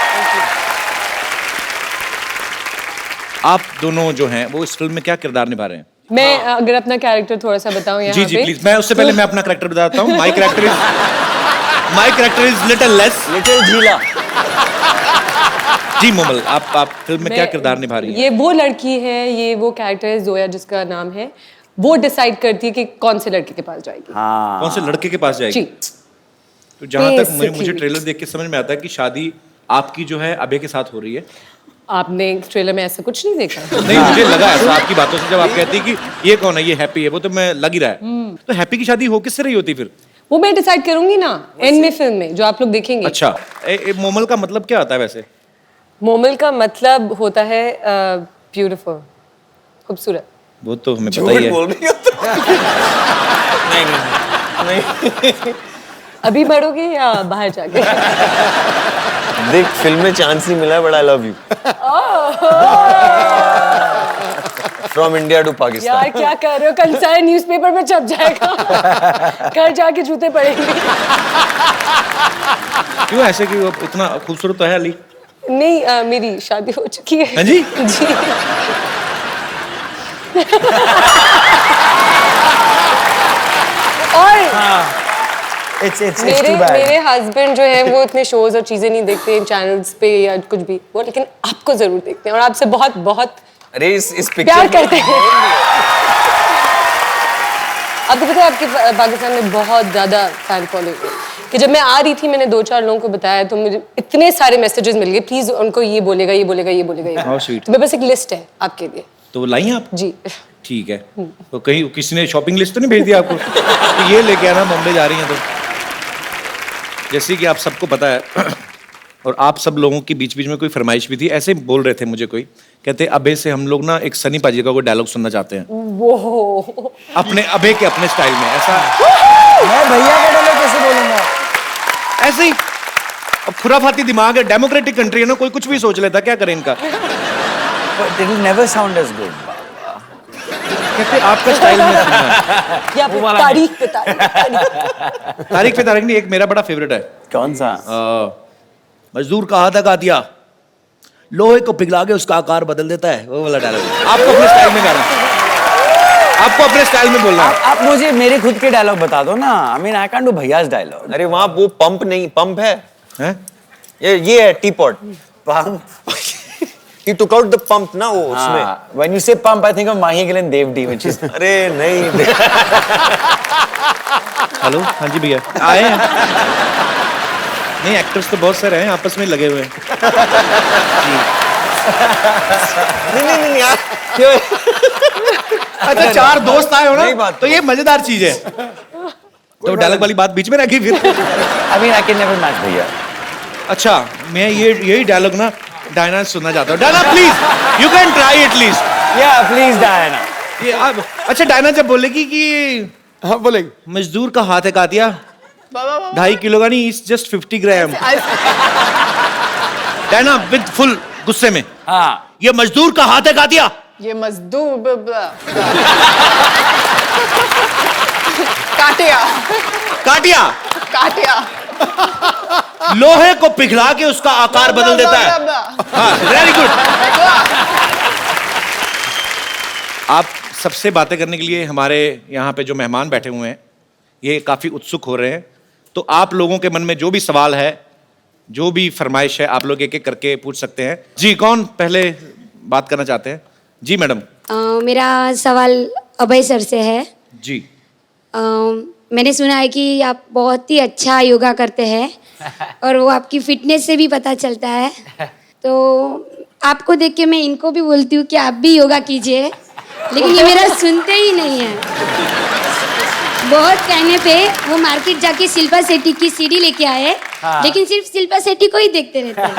आप दोनों जो हैं वो इस फिल्म में क्या किरदार निभा रहे हैं? मैं अगर अपना कैरेक्टर थोड़ा सा बताऊं यहाँ जी जी पे, प्लीज। मैं उससे पहले मैं अपना कैरेक्टर बताता हूँ। My character is little less, little झीला। जी मोमल, आप फिल्म में क्या किरदार निभा रही हैं? ये वो लड़की है, ये वो कैरेक्टर है जोया जिसका नाम है, वो डिसाइड करती है कि कौन से लड़के के पास जाएगी। हाँ। कौन से लड़के के पास जाएगी? जी। तो जहां तक मुझे Basically. ट्रेलर देख के समझ में आता है कि शादी आपकी जो है अभय के साथ हो रही है। आपने ट्रेलर में ऐसा कुछ नहीं देखा? नहीं, मुझे लगा ऐसा आपकी बातों से, जब आप कहती कि ये कौन है, ये हैप्पी है, वो तो मैं लग ही रहा है। तो हैप्पी की शादी हो किससे रही होती फिर? वो मैं डिसाइड करूंगी ना एंड में, फिल्म में जो आप लोग देखेंगे। अच्छा, मोमल का मतलब क्या होता है वैसे? मोमल का मतलब होता है ब्यूटीफुल, खूबसूरत। वो तो हमें पता ही है। बोल रही हो तो। नहीं। अभी बढ़ोगे या बाहर जाके? देख, फिल्म में चांस नहीं मिला, but I love you. From India to Pakistan. यार क्या कर रहे हो, कल सारे न्यूज़पेपर में छप जाएगा। घर जाके जूते पड़ेंगे। क्यों ऐसे कि वो इतना खूबसूरत तो है अली? नहीं, मेरी शादी हो चुकी है। हाँ जी? जी। और It's मेरे हस्बैंड जो है वो इतने शोज और चीजें नहीं देखते हैं चैनल्स पे या कुछ भी, वो लेकिन आपको जरूर देखते हैं और आपसे बहुत बहुत अरे इस प्यार करते हैं। आपको पता है आपके पाकिस्तान में बहुत ज्यादा फैन फॉलोइंग है कि जब मैं आ रही थी मैंने 2-4 लोगों को बताया तो मुझे इतने सारे मैसेजेस मिल गए, प्लीज उनको ये बोलेगा ये बोलेगा ये बोलेगा ये। How sweet. तो मेरे पास एक लिस्ट है आपके लिए। तो वो लाई आप? जी। ठीक है। तो कहीं किसी ने शॉपिंग लिस्ट तो नहीं भेज दिया आपको तो ये लेके आना, बॉम्बे जा रही हैं तो? जैसे कि आप सबको पता है और आप सब लोगों के बीच बीच में कोई फरमाइश भी थी, ऐसे बोल रहे थे मुझे कोई, कहते अबे से हम लोग ना एक सनी पाजी का कोई डायलॉग सुनना चाहते हैं वो अपने अबे के अपने स्टाइल में। ऐसा मैं भैया का डायलॉग कैसे बोलूंगा? ऐसे ही अब खुराफाती दिमाग है, डेमोक्रेटिक कंट्री है ना, कोई कुछ भी सोच लेता, क्या करें इनका। But it will never sound as good. कहते आपका स्टाइल में सुनना है। या तारीख पे तारीख। तारीख पे तारीख नहीं, एक मेरा बड़ा फेवरेट है। कौन सा? मजदूर कहा था कातिया, लोहे को पिघला के उसका आकार बदल देता है, वो वाला डायलॉग। आपको अपने स्टाइल में गाना, आपको अपने स्टाइल में बोलना। आप मुझे मेरे खुद के डायलॉग बता दो ना। I mean I can't do भैयास डायलॉग। अरे वहाँ वो पंप नहीं, पंप है, हैं? ये है T pot. He took out the pump ना वो उसमें। When you say pump, I think of Mahi Gill and Dev D, which is अरे नहीं। हेलो, हाँ जी भैया आए हैं। नहीं, एक्टर्स तो बहुत सारे हैं, आपस में लगे हुए हैं। नहीं यार। क्यों? अच्छा, 4 दोस्त आए हो नहीं ना, बात तो ये मजेदार चीज है। तो डायलॉग वाली बात बीच में रखी फिर। I mean I can never match भैया। अच्छा, मैं यही डायलॉग ना डायना से सुनना चाहता हूँ। Diana please, you can try at least. Yeah, please Diana। ये अब अच्छा, डायना जब बोलेगी कि हाँ बोलेंगे। मजदूर का हाथ है कातिया, 2.5 किलो का नहीं, it's just 50 gram. Diana with full गुस्से में, हाँ। ये मजदूर का हाथ है कातिया। ये मजदूर काटिया काटिया काटिया लोहे को पिघला के उसका आकार बदल देता है। हाँ, वेरी गुड। आप सबसे बातें करने के लिए हमारे यहाँ पे जो मेहमान बैठे हुए हैं ये काफ़ी उत्सुक हो रहे हैं, तो आप लोगों के मन में जो भी सवाल है, जो भी फरमाइश है, आप लोग एक एक करके पूछ सकते हैं। जी, कौन पहले बात करना चाहते हैं? जी मैडम। मेरा सवाल अभय सर से है। जी। मैंने सुना है कि आप बहुत ही अच्छा योगा करते हैं और वो आपकी फिटनेस से भी पता चलता है, तो आपको देख के मैं इनको भी बोलती हूँ कि आप भी योगा कीजिए, लेकिन ये मेरा सुनते ही नहीं है। बहुत कहने पे वो मार्केट जाके शिल्पा शेट्टी की सीडी लेके आए, लेकिन सिर्फ शिल्पा शेट्टी को ही देखते रहते हैं,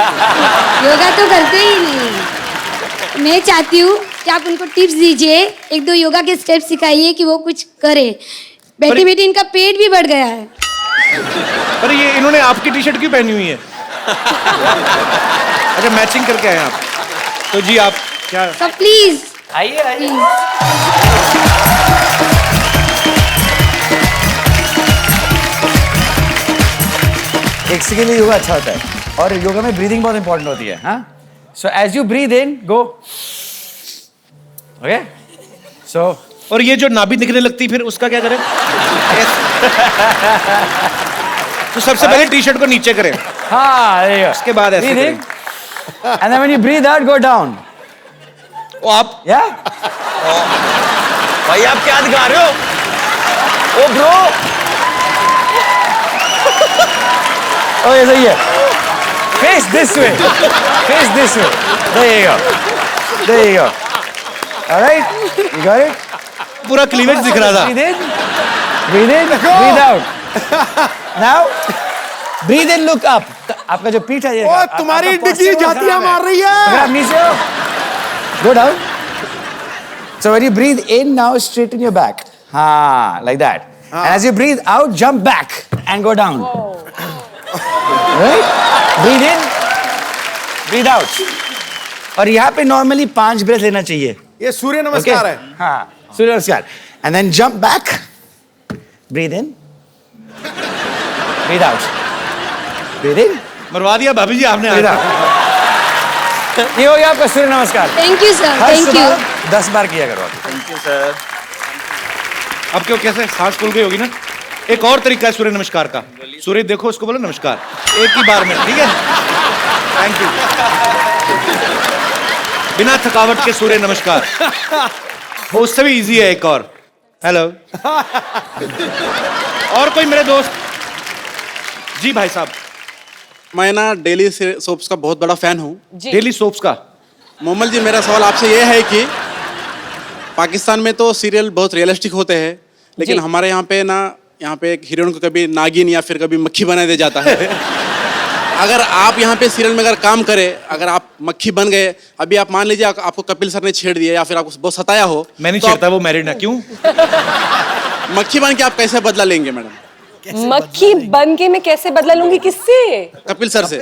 योगा तो करते ही नहीं है। मैं चाहती हूँ कि आप उनको टिप्स दीजिए, एक दो योगा के स्टेप सिखाइए कि वो कुछ करे। बैठी बैठी इनका पेट भी बढ़ गया है। पर ये इन्होंने आपकी टी शर्ट क्यों पहनी हुई है? अच्छा, मैचिंग करके आए आप। तो जी आप क्या? सब प्लीज आइए आइए। एक के लिए योगा अच्छा होता है और योगा में ब्रीदिंग बहुत इंपॉर्टेंट होती है। हाँ, so as you breathe in go, okay, so और ये जो नाभि दिखने लगती फिर उसका क्या करें? तो सबसे पहले टी शर्ट को नीचे करें। हाँ, उसके बाद ऐसे करें। And then when you breathe out go down. ओ आप या भाई आप क्या दिखा रहे हो? ओ ब्रो, ओ ये सही है। Face this way, face this way. There you go, there you go. Alright, you got it. पूरा क्लीवेज दिख रहा था। Breathe in, breathe out. Now, breathe in, look up. आपका जो पीठ है ये। ओ तुम्हारी डिग्गी जातियां मार रही है। अगर आप नीचे हो, go down. So when you breathe in, now straighten your back. हाँ, like that. And as you breathe out, jump back and go down. Right? Breathe in, breathe out. और यहाँ पे normally 5 breath लेना चाहिए। ये सूर्य नमस्कार है। हाँ, सूर्य नमस्कार। And then jump back, breathe in, breathe out, breathe in, मरवा दिया भाभी जी आपने। breathe out। ये हो गया आपका सूर्य नमस्कार। Thank you sir, her thank you. सुबह 10 बार किया करो आप। Thank you sir. अब क्यों कैसे सांस खुल गई होगी ना? एक और तरीका है सूर्य नमस्कार का। सूर्य देखो, उसको बोलो नमस्कार, एक ही बार में, ठीक है? Thank you. बिना थकावट के सूर्य नमस्कार। वो उससे भी इजी है। एक और हेलो। और कोई मेरे दोस्त? जी भाई साहब। मैं ना डेली सोप्स का बहुत बड़ा फैन हूँ। डेली सोप्स का? मोमल जी, मेरा सवाल आपसे ये है कि पाकिस्तान में तो सीरियल बहुत रियलिस्टिक होते हैं, लेकिन हमारे यहाँ पे एक हीरोइन को कभी नागिन या फिर कभी मक्खी बना दिया जाता है। अगर आप यहाँ पे सीरियल में अगर काम करें, अगर आप मक्खी बन गए, अभी आप मान लीजिए आपको कपिल सर ने छेड़ दिया या फिर आपको बहुत सताया हो, मैं नहीं छेड़ता, वो मैरिड है। क्यों? मक्खी बन के आप कैसे बदला लेंगे मैडम? मक्खी बन के मैं कैसे बदला लूंगी? किससे? कपिल सर से।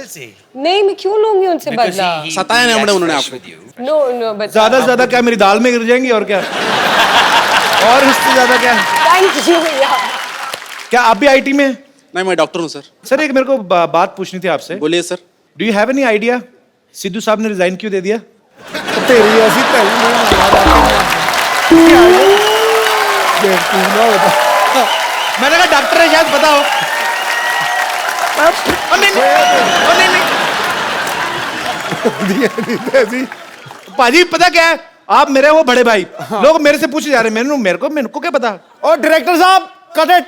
नहीं, मैं क्यों लूंगी उनसे बदला? सताया नहीं मैडम उन्होंने आपको? नो नो, बस ज्यादा से ज्यादा क्या मेरी दाल में गिर जाएंगी और क्या? और इससे ज्यादा क्या? थैंक यू भैया। क्या आप भी आईटी में? नहीं, मैं डॉक्टर हूँ सर। सर एक मेरे को बात पूछनी थी आपसे। बोलिए sir. Do you have any idea Sidhu साहब ने रिजाइन क्यों दे दिया? तेरी ऐसी मैंने कहा डॉक्टर है, शायद पता हो। नहीं। पाजी पता क्या है, आप मेरे वो बड़े भाई, लोग मेरे से पूछे जा रहे हैं, मेरे को क्या पता? और डायरेक्टर साहब, कट इट।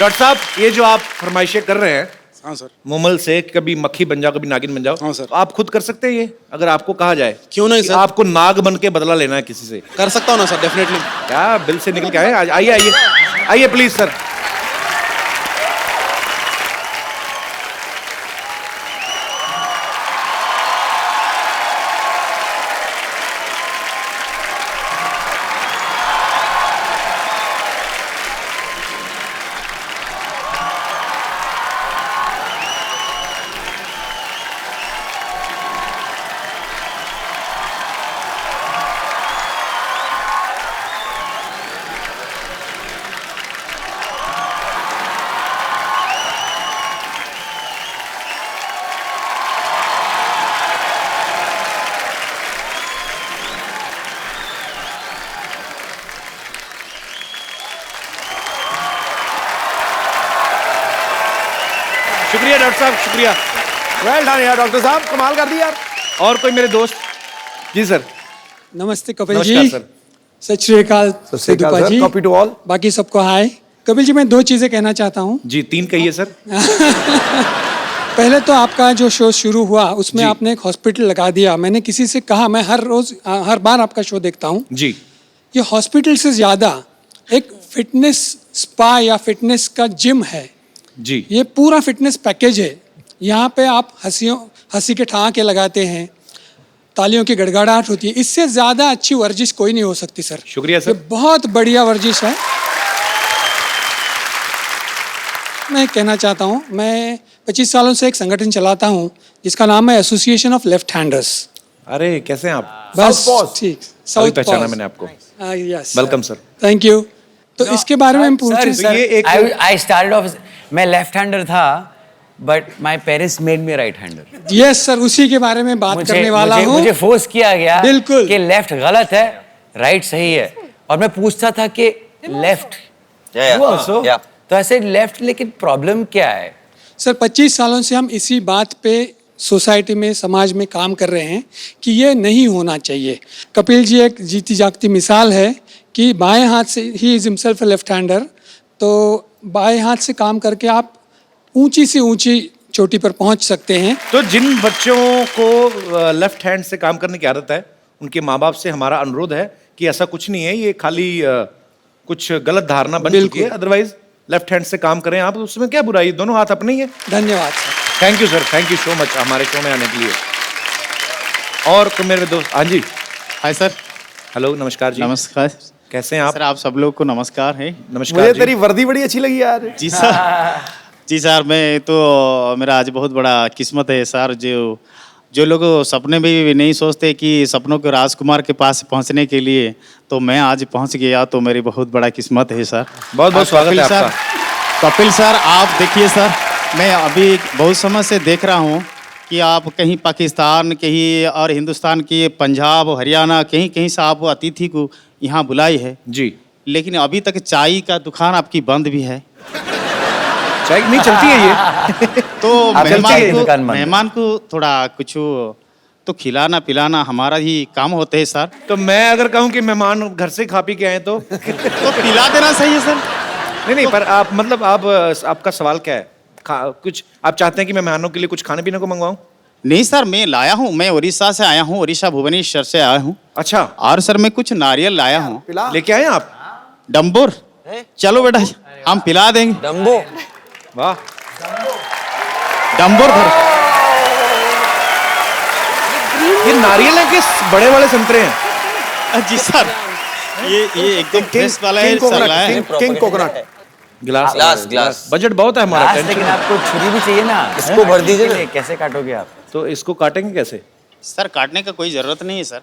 डॉक्टर साहब, ये जो आप फरमाइशें कर रहे हैं, हाँ सर, मोमल से कभी मक्खी बन जाओ, कभी नागिन बन जाओ, हाँ सर, तो आप खुद कर सकते हैं ये? अगर आपको कहा जाए? क्यों नहीं सर? आपको नाग बन के बदला लेना है किसी से? कर सकता हूँ ना सर, डेफिनेटली। क्या बिल से निकल के आए? आइए आइए आइए प्लीज सर। शुक्रिया डॉक्टर साहब, शुक्रिया। वेल डन यार डॉक्टर साहब, कमाल कर दिया। और कोई मेरे दोस्त? जी सर। नमस्ते कपिल नमस्कार जी। सर। सत श्री अकाल सेदुपा जी। Copy to all. बाकी सबको हाय। कपिल जी, मैं 2 चीजें कहना चाहता हूँ। जी 3 कहिए सर। पहले तो आपका जो शो शुरू हुआ उसमें आपने एक हॉस्पिटल लगा दिया। मैंने किसी से कहा, मैं हर बार आपका शो देखता हूँ। जी। ये हॉस्पिटल से ज्यादा एक फिटनेस स्पा या फिटनेस का जिम है। जी। ये पूरा फिटनेस पैकेज है। यहाँ पे आप हंसी के ठहाके लगाते हैं, तालियों की गड़गड़ाहट होती है। इससे ज्यादा अच्छी वर्जिश कोई नहीं हो सकती सर। शुक्रिया सर। ये बहुत बढ़िया वर्जिश है। मैं कहना चाहता हूँ, मैं 25 सालों से एक संगठन चलाता हूँ जिसका नाम है एसोसिएशन ऑफ लेफ्ट हैंडर्स। अरे कैसे हैं आप? बस ठीक। अभी पहचाना मैंने आपको। Yes. Welcome sir. Thank you. तो इसके बारे में पूछूं। आई स्टार्टेड ऑफ, मैं लेफ्ट हैंडर था but my parents made me right hander. Yes sir, उसी के बारे में बात करने वाला हूँ। मुझे फोर्स किया गया बिल्कुल कि लेफ्ट गलत है, राइट सही है, और मैं पूछता था कि लेफ्ट तो ऐसे लेफ्ट, लेकिन प्रॉब्लम क्या है? सर 25 सालों से हम इसी बात पे सोसाइटी में, समाज में काम कर रहे हैं कि ये नहीं होना चाहिए। कपिल जी एक जीती जागती मिसाल है कि बाएं हाथ से, he is himself left hander, तो बाएं हाथ से काम करके आप ऊंची से ऊंची चोटी पर पहुंच सकते हैं। तो जिन बच्चों को लेफ्ट हैंड से काम करने की आदत है, उनके माँ बाप से हमारा अनुरोध है कि ऐसा कुछ नहीं है, ये खाली कुछ गलत धारणा बन चुकी है। अदरवाइज लेफ्ट हैंड से काम करें आप, उसमें क्या बुराई, दोनों हाथ अपने ही है। धन्यवाद sir. Thank you sir, thank you so much हमारे शो में आने के लिए। और तो मेरे दोस्त, हाँ जी। Hi sir. हेलो, नमस्कार जी। नमस्कार। कैसे हैं आप? सर आप सब लोग को नमस्कार है। नमस्कार। मुझे तेरी वर्दी बड़ी अच्छी लगी यार। जी सर। जी सर, मैं तो, मेरा आज बहुत बड़ा किस्मत है सर। जो लोग सपने में भी नहीं सोचते कि सपनों के राजकुमार के पास पहुंचने के लिए, तो मैं आज पहुंच गया, तो मेरी बहुत बड़ा किस्मत है सर। बहुत बहुत स्वागत है आपका। कपिल सर, आप देखिए सर, मैं अभी बहुत समय से देख रहा हूँ कि आप कहीं पाकिस्तान, कहीं और हिंदुस्तान की, पंजाब, हरियाणा, कहीं कहीं से आप अतिथि को यहाँ बुलाई है जी, लेकिन अभी तक चाय का दुकान आपकी बंद भी है। चाय नहीं चलती है ये। तो मेहमान को थोड़ा कुछ तो खिलाना पिलाना हमारा ही काम होते है सर। तो मैं अगर कहूँ कि मेहमान घर से खा पी के आए तो पिला देना सही है सर। नहीं, पर आप मतलब आपका सवाल क्या है? कुछ आप चाहते हैं कि मैं मेहमानों के लिए कुछ खाने पीने को मंगवाऊं? नहीं सर, मैं लाया हूँ, मैं उड़ीसा से आया हूँ, उड़ीसा भुवनेश्वर से आया हूँ। अच्छा। और सर मैं कुछ नारियल लाया हूँ। लेके आए आप? डम्बोर। चलो बेटा, हम पिला देंगे। डम्बो? वाह, डम्बोर भर। ये नारियल है कि बड़े वाले संतरे हैं? जी सर, ये एकदम फ्रेश वाला है। King coconut. ग्लास। बजट बहुत है हमारा। लेकिन आपको छुरी भी चाहिए ना, इसको भर दीजिए। कैसे काटोगे आप? तो इसको काटेंगे कैसे? सर काटने का कोई जरूरत नहीं है सर।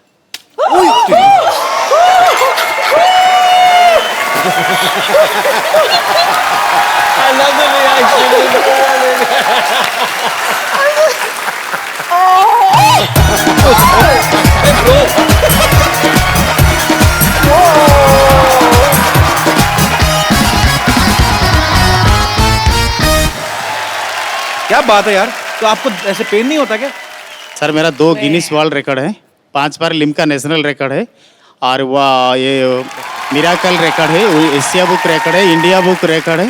क्या बात है यार, तो आपको ऐसे पेन नहीं होता क्या? सर मेरा 2 गिनीज वर्ल्ड रिकॉर्ड है, 5 बार लिम्का नेशनल रिकॉर्ड है, और वह ये मिराकल रिकॉर्ड है, एशिया बुक रिकॉर्ड है, इंडिया बुक रिकॉर्ड है।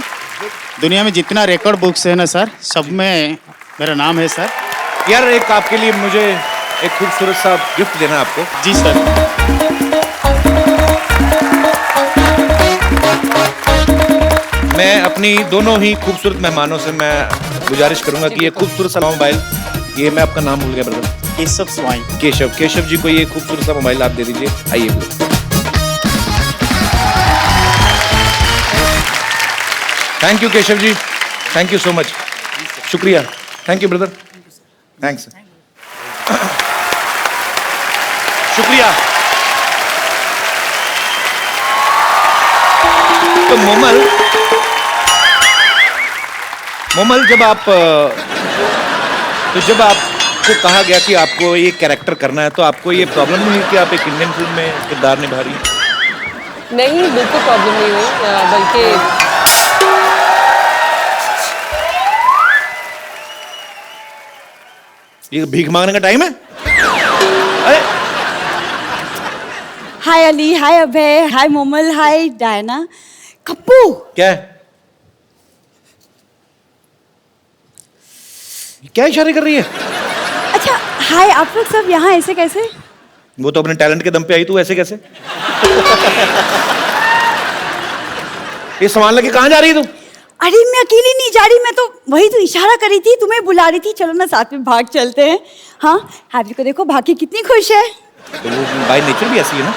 दुनिया में जितना रिकॉर्ड बुक्स है ना सर, सब में मेरा नाम है सर। यार एक आपके लिए मुझे एक खूबसूरत सा गिफ्ट देना है आपको। जी सर। मैं अपनी दोनों ही खूबसूरत मेहमानों से मैं गुजारिश करूंगा कि ये खूबसूरत सा मोबाइल, ये मैं आपका नाम भूल गया ब्रदर। केशव स्वाई। केशव जी को ये खूबसूरत सा मोबाइल आप दे दीजिए। आइए। Thank you Keshav ji, thank you so much, शुक्रिया। थैंक यू ब्रदर, थैंक्स, शुक्रिया। तो मोमल, जब आपको कहा गया कि आपको ये कैरेक्टर करना है, तो आपको ये प्रॉब्लम नहीं हुई कि आप एक इंडियन फिल्म में किरदार निभा रही हैं? नहीं, बिल्कुल प्रॉब्लम नहीं हुई, बल्कि ये भीख मांगने का टाइम है? अरे हाय अली, हाय अभय, हाय मोमल, हाय डायना। कप्पू, क्या है? क्या इशारे कर रही है? अच्छा हाय, आप लोग सब यहाँ ऐसे कैसे? वो तो अपने टैलेंट के दम पे आई, तू ऐसे कैसे? ये सामान लेके कहाँ जा रही है तू? अरे मैं अकेली नहीं जा रही, मैं तो वही तो इशारा कर रही थी, तुम्हें बुला रही थी, चलो ना साथ में भाग चलते हैं। हाँ, हैप्पी को देखो, भाग के कितनी खुश है। तो वो बाय नेचर भी ऐसी है ना।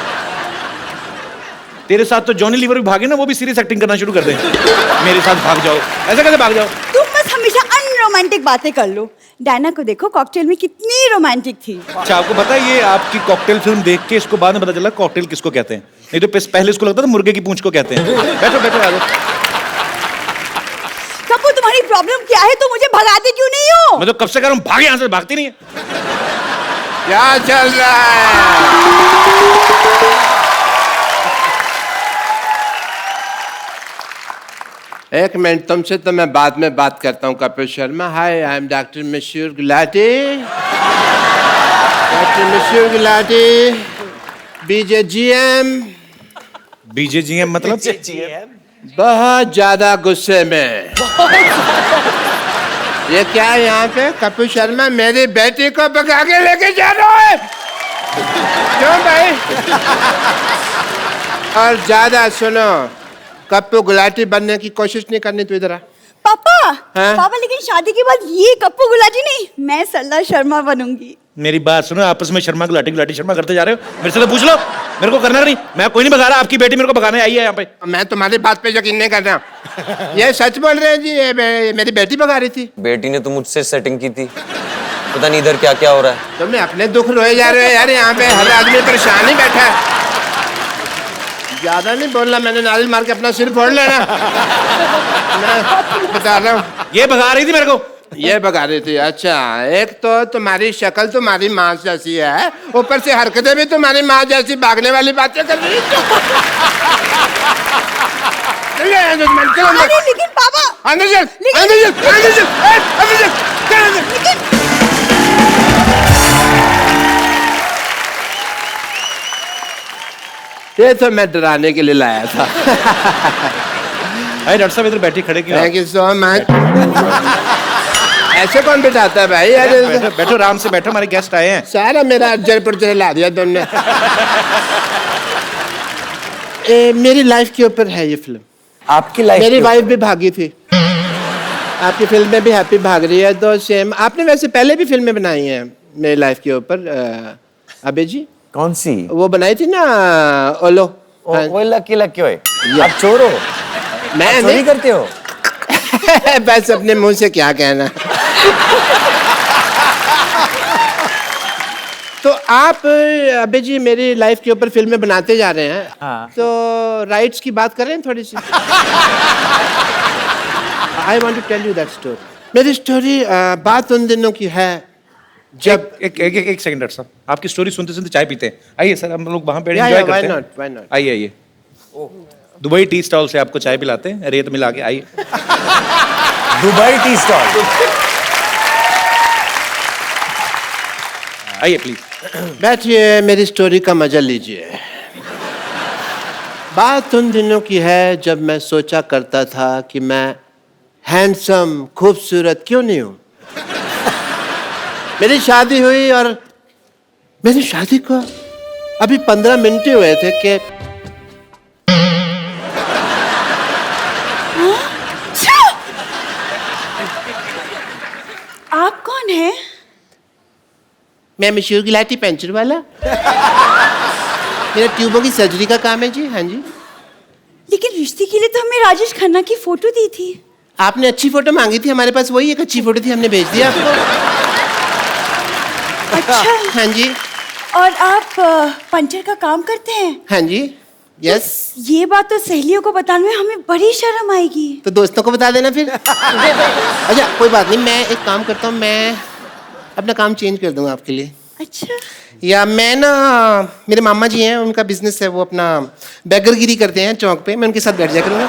तेरे साथ तो जॉनी लीवर भी भागे ना, वो भी सीरियस एक्टिंग करना शुरू कर दे। मेरे साथ भाग जाओ, ऐसे कैसे भाग जाओ? तुम बस हमेशा अनरोमांटिक बातें कर लो। डायना को देखो, कॉकटेल में कितनी रोमांटिक थी। अच्छा, आपको पता है ये आपकी कॉकटेल फिल्म देख के इसको बाद में पता चला कॉकटेल किसको कहते हैं। नहीं तो पहले इसको लगता था मुर्गे की पूंछ को कहते हैं। बैठो बैठो आ जाओ। कप्पू, तुम्हारी प्रॉब्लम क्या है? तुम मुझे भगाते क्यों नहीं हो? मैं तो कब से कह रहा हूँ भाग यहाँ से, भागती नहीं है। क्या चल रहा है? एक मिनट, तुमसे तो मैं बाद में बात करता हूँ कपिल शर्मा। हाय, आई एम डॉक्टर मशहूर गुलाटी। डॉक्टर मशहूर गुलाटी, BJGM। BJGM मतलब? बहुत ज्यादा गुस्से में। ये क्या है यहाँ पे? कपिल शर्मा मेरी बेटी को भगा के लेके जा रहा है। क्यों भाई? और ज्यादा सुनो, कप्पू गुलाटी बनने की कोशिश नहीं करनी। तू इधर आ। पापा, हाँ? पापा लेकिन शादी के बाद ये कप्पू गुलाटी नहीं, मैं सरला शर्मा बनूंगी। मेरी बात सुनो, आपस में शर्मा गुलाटी गुलाटी शर्मा करते जा रहे हो। मेरे से तो पूछ लो, मेरे को करना नहीं। मैं कोई नहीं भगा रहा, आपकी बेटी मेरे को भगाने आई है यहाँ पे। मैं तुम्हारी बात पे यकीन नहीं कर रहा। ये सच बोल रहे हैं जी, ये मेरी बेटी भगा रही थी। बेटी ने तो मुझसे सेटिंग की थी, पता नहीं इधर क्या क्या हो रहा है। तुमने अपने दुख रोए जा रहे हो यार, यहाँ पे हर आदमी परेशान ही बैठा है। ज्यादा नहीं बोलना, मैंने नारियल मार के अपना सिर फोड़ लेना। मैं बता रहा हूँ, ये भगा रही थी मेरे को। ये भगा रही थी। अच्छा, एक तो तुम्हारी शक्ल तुम्हारी माँ जैसी है, ऊपर से हरकतें भी तुम्हारी माँ जैसी, भागने वाली बातें कर रही है। अरे लेकिन पापा, अंदर चल, अंदर चल, अंदर चल, अंदर चल, चल अंदर। ये तो मैं डराने के लिए लाया था। अरे डॉक्टर साहब इधर बैठी खड़े क्यों? Thank you so much. ऐसे कौन बिठाता है भाई? बैठो बैठो, आराम से बैठो, हमारे गेस्ट आए हैं। सारा मेरा अज्जर पर ला दिया तुमने। मेरी लाइफ के ऊपर है ये फिल्म। आपकी लाइफ? मेरी वाइफ भी भागी थी, आपकी फिल्म में भी हैप्पी भाग रही है, तो सेम। आपने वैसे पहले भी फिल्में बनाई हैं मेरी लाइफ के ऊपर, अबे जी। कौन सी? वो बनाई थी ना, ओलो। वो लकी लकी होए। आप चोर हो? मैं आप चोरी करते हो? बस अपने मुंह से क्या कहना। तो आप अबे जी मेरी लाइफ के ऊपर फिल्में बनाते जा रहे हैं। हाँ। तो राइट्स की बात करें थोड़ी सी। I want to tell you that story. मेरी स्टोरी बात उन दिनों की है जब एक सेकंड डॉक्टर साहब, आपकी स्टोरी सुनते सुनते चाय पीते हैं। आइए सर, हम लोग वहां पे Yeah, एंजॉय yeah, why करते not, why हैं। not? आइए आइए, दुबई टी स्टॉल से आपको चाय पिलाते हैं, रेत मिला के। आइए। Dubai tea stall. आइए प्लीज। बैठिए, मेरी स्टोरी का मजा लीजिए। बात उन दिनों की है जब मैं सोचा करता था कि मैं हैंडसम, खूबसूरत क्यों नहीं हूं। मेरी शादी हुई और मेरी शादी को अभी 15 मिनट ही हुए थे कि आप कौन है? मैं मशहूर गिलाटी पेंचर वाला। मेरा ट्यूबों की सर्जरी का काम है जी। हाँ जी। लेकिन रिश्ते के लिए तो हमें राजेश खन्ना की फोटो दी थी। आपने अच्छी फोटो मांगी थी, हमारे पास वही एक अच्छी फोटो थी, हमने भेज दिया आपको। अच्छा। हाँ जी। और आप पंचर का काम करते हैं? हाँ जी। यस। ये बात तो सहेलियों को बताने में हमें बड़ी शर्म आएगी। तो दोस्तों को बता देना फिर। अच्छा कोई बात नहीं, मैं एक काम करता हूँ, मैं अपना काम चेंज कर दूंगा आपके लिए। अच्छा। या मैं ना, मेरे मामा जी हैं, उनका बिजनेस है, वो अपना बेगरगिरी करते हैं चौक पे, मैं उनके साथ बैठ जाया करूँगा।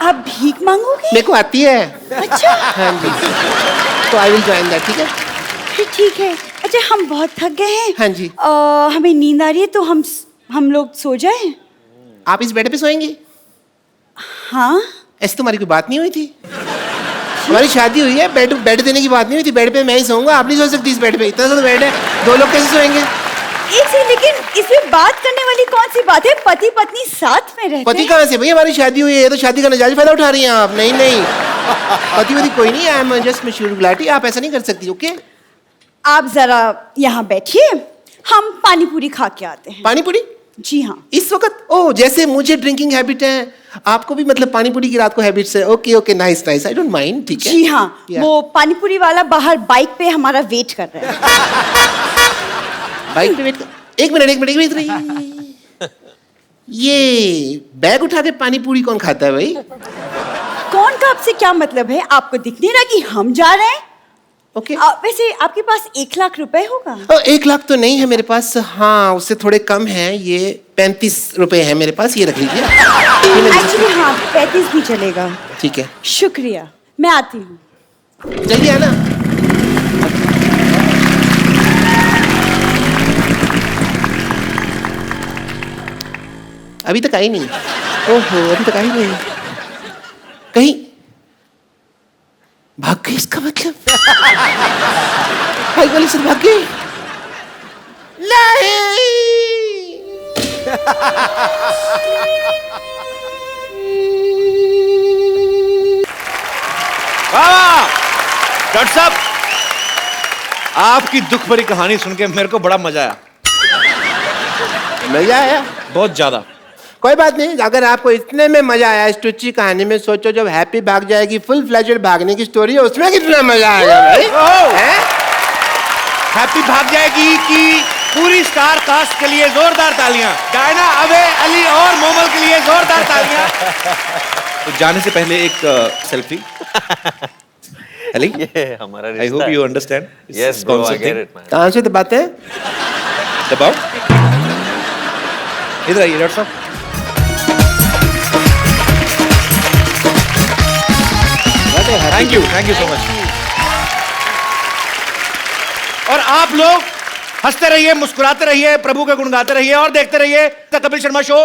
आप भीख मांगोगे? मेरे को आती है। अच्छा। हाँ जी। तो आई विल ज्वाइन दैट। ठीक है। फिर ठीक है। अच्छा हम बहुत थक गए हैं। हाँ जी। हमें नींद आ रही है तो हम लोग सो जाएं। आप इस बेड पे सोएंगे? हाँ। ऐसी तुम्हारी कोई बात नहीं हुई थी? हमारी शादी हुई है, बेड देने की बात नहीं हुई थी। बेड पे मैं ही सोऊंगा, आप नहीं सो सकती इस बेड पे। इतना सा तो बेड है, 2 लोग कैसे सोएंगे? एक सेकंड, लेकिन इसमें बात करने वाली कौन सी बात है? पति पत्नी साथ में रहते पति हैं। कहाँ से भाई? हमारी शादी हुई है, ये तो शादी का नजायज फायदा उठा रही हैं आप। नहीं नहीं, पति वति कोई नहीं है। आई एम जस्ट मशहूर गुलाटी। आप ऐसा नहीं कर सकती। ओके, आप जरा यहाँ बैठिए, हम पानी पूरी खा के आते हैं। पानी पूरी? जी हाँ। इस वक्त? ओ, जैसे मुझे ड्रिंकिंग हैबिट है, आपको भी मतलब पानी पूरी की रात को हैबिट्स है। Okay okay, nice nice, I don't mind. ठीक है जी हाँ। वो पानी पूरी वाला बाहर बाइक पे हमारा वेट कर रहा है। बाइक पे वेट कर। एक मिनट। ये बैग उठा के पानी पूरी कौन खाता है भाई? कौन का आपसे क्या मतलब है? आपको दिख नहीं रहा कि हम जा रहे हैं? ओके। वैसे आपके पास 1 लाख रुपए होगा? 1 लाख तो नहीं है मेरे पास। हाँ, उससे थोड़े कम है। ये 35 रुपए है मेरे पास। ये रख लीजिए। एक्चुअली हाँ, 35 भी चलेगा। ठीक है, शुक्रिया, मैं आती हूँ। जल्दी आना। अभी तक आई नहीं। ओहो, अभी तक आई नहीं। कहीं भाग गई इसका मतलब? हाई वाली से भाग गई? नहीं। डॉक्टर साहब, आपकी दुख भरी कहानी सुन के मेरे को बड़ा मजा आया। मजा आया? बहुत ज्यादा। कोई बात नहीं, अगर आपको इतने में मजा आया इस टुच्ची कहानी में, सोचो जब हैप्पी भाग जाएगी, फुल फ्लेजेड भागने की स्टोरी है, उसमें कितना मजा आएगा भाई। हैप्पी भाग जाएगी कि पूरी स्टार कास्ट के लिए जोरदार तालियां। डायना, अबे, अली और मोमल के लिए जोरदार तालियां। तो जाने से पहले एक सेल्फी। अली, ये हमारा I hope you understand. Yes, bro, I get it, man. कहाँ से दबाते हैं? दबाओ। इधर आइए डॉक्टर साहब। Thank you so much. और आप लोग हंसते रहिए, मुस्कुराते रहिए, प्रभु के गुण गाते रहिए और देखते रहिए द कपिल शर्मा शो।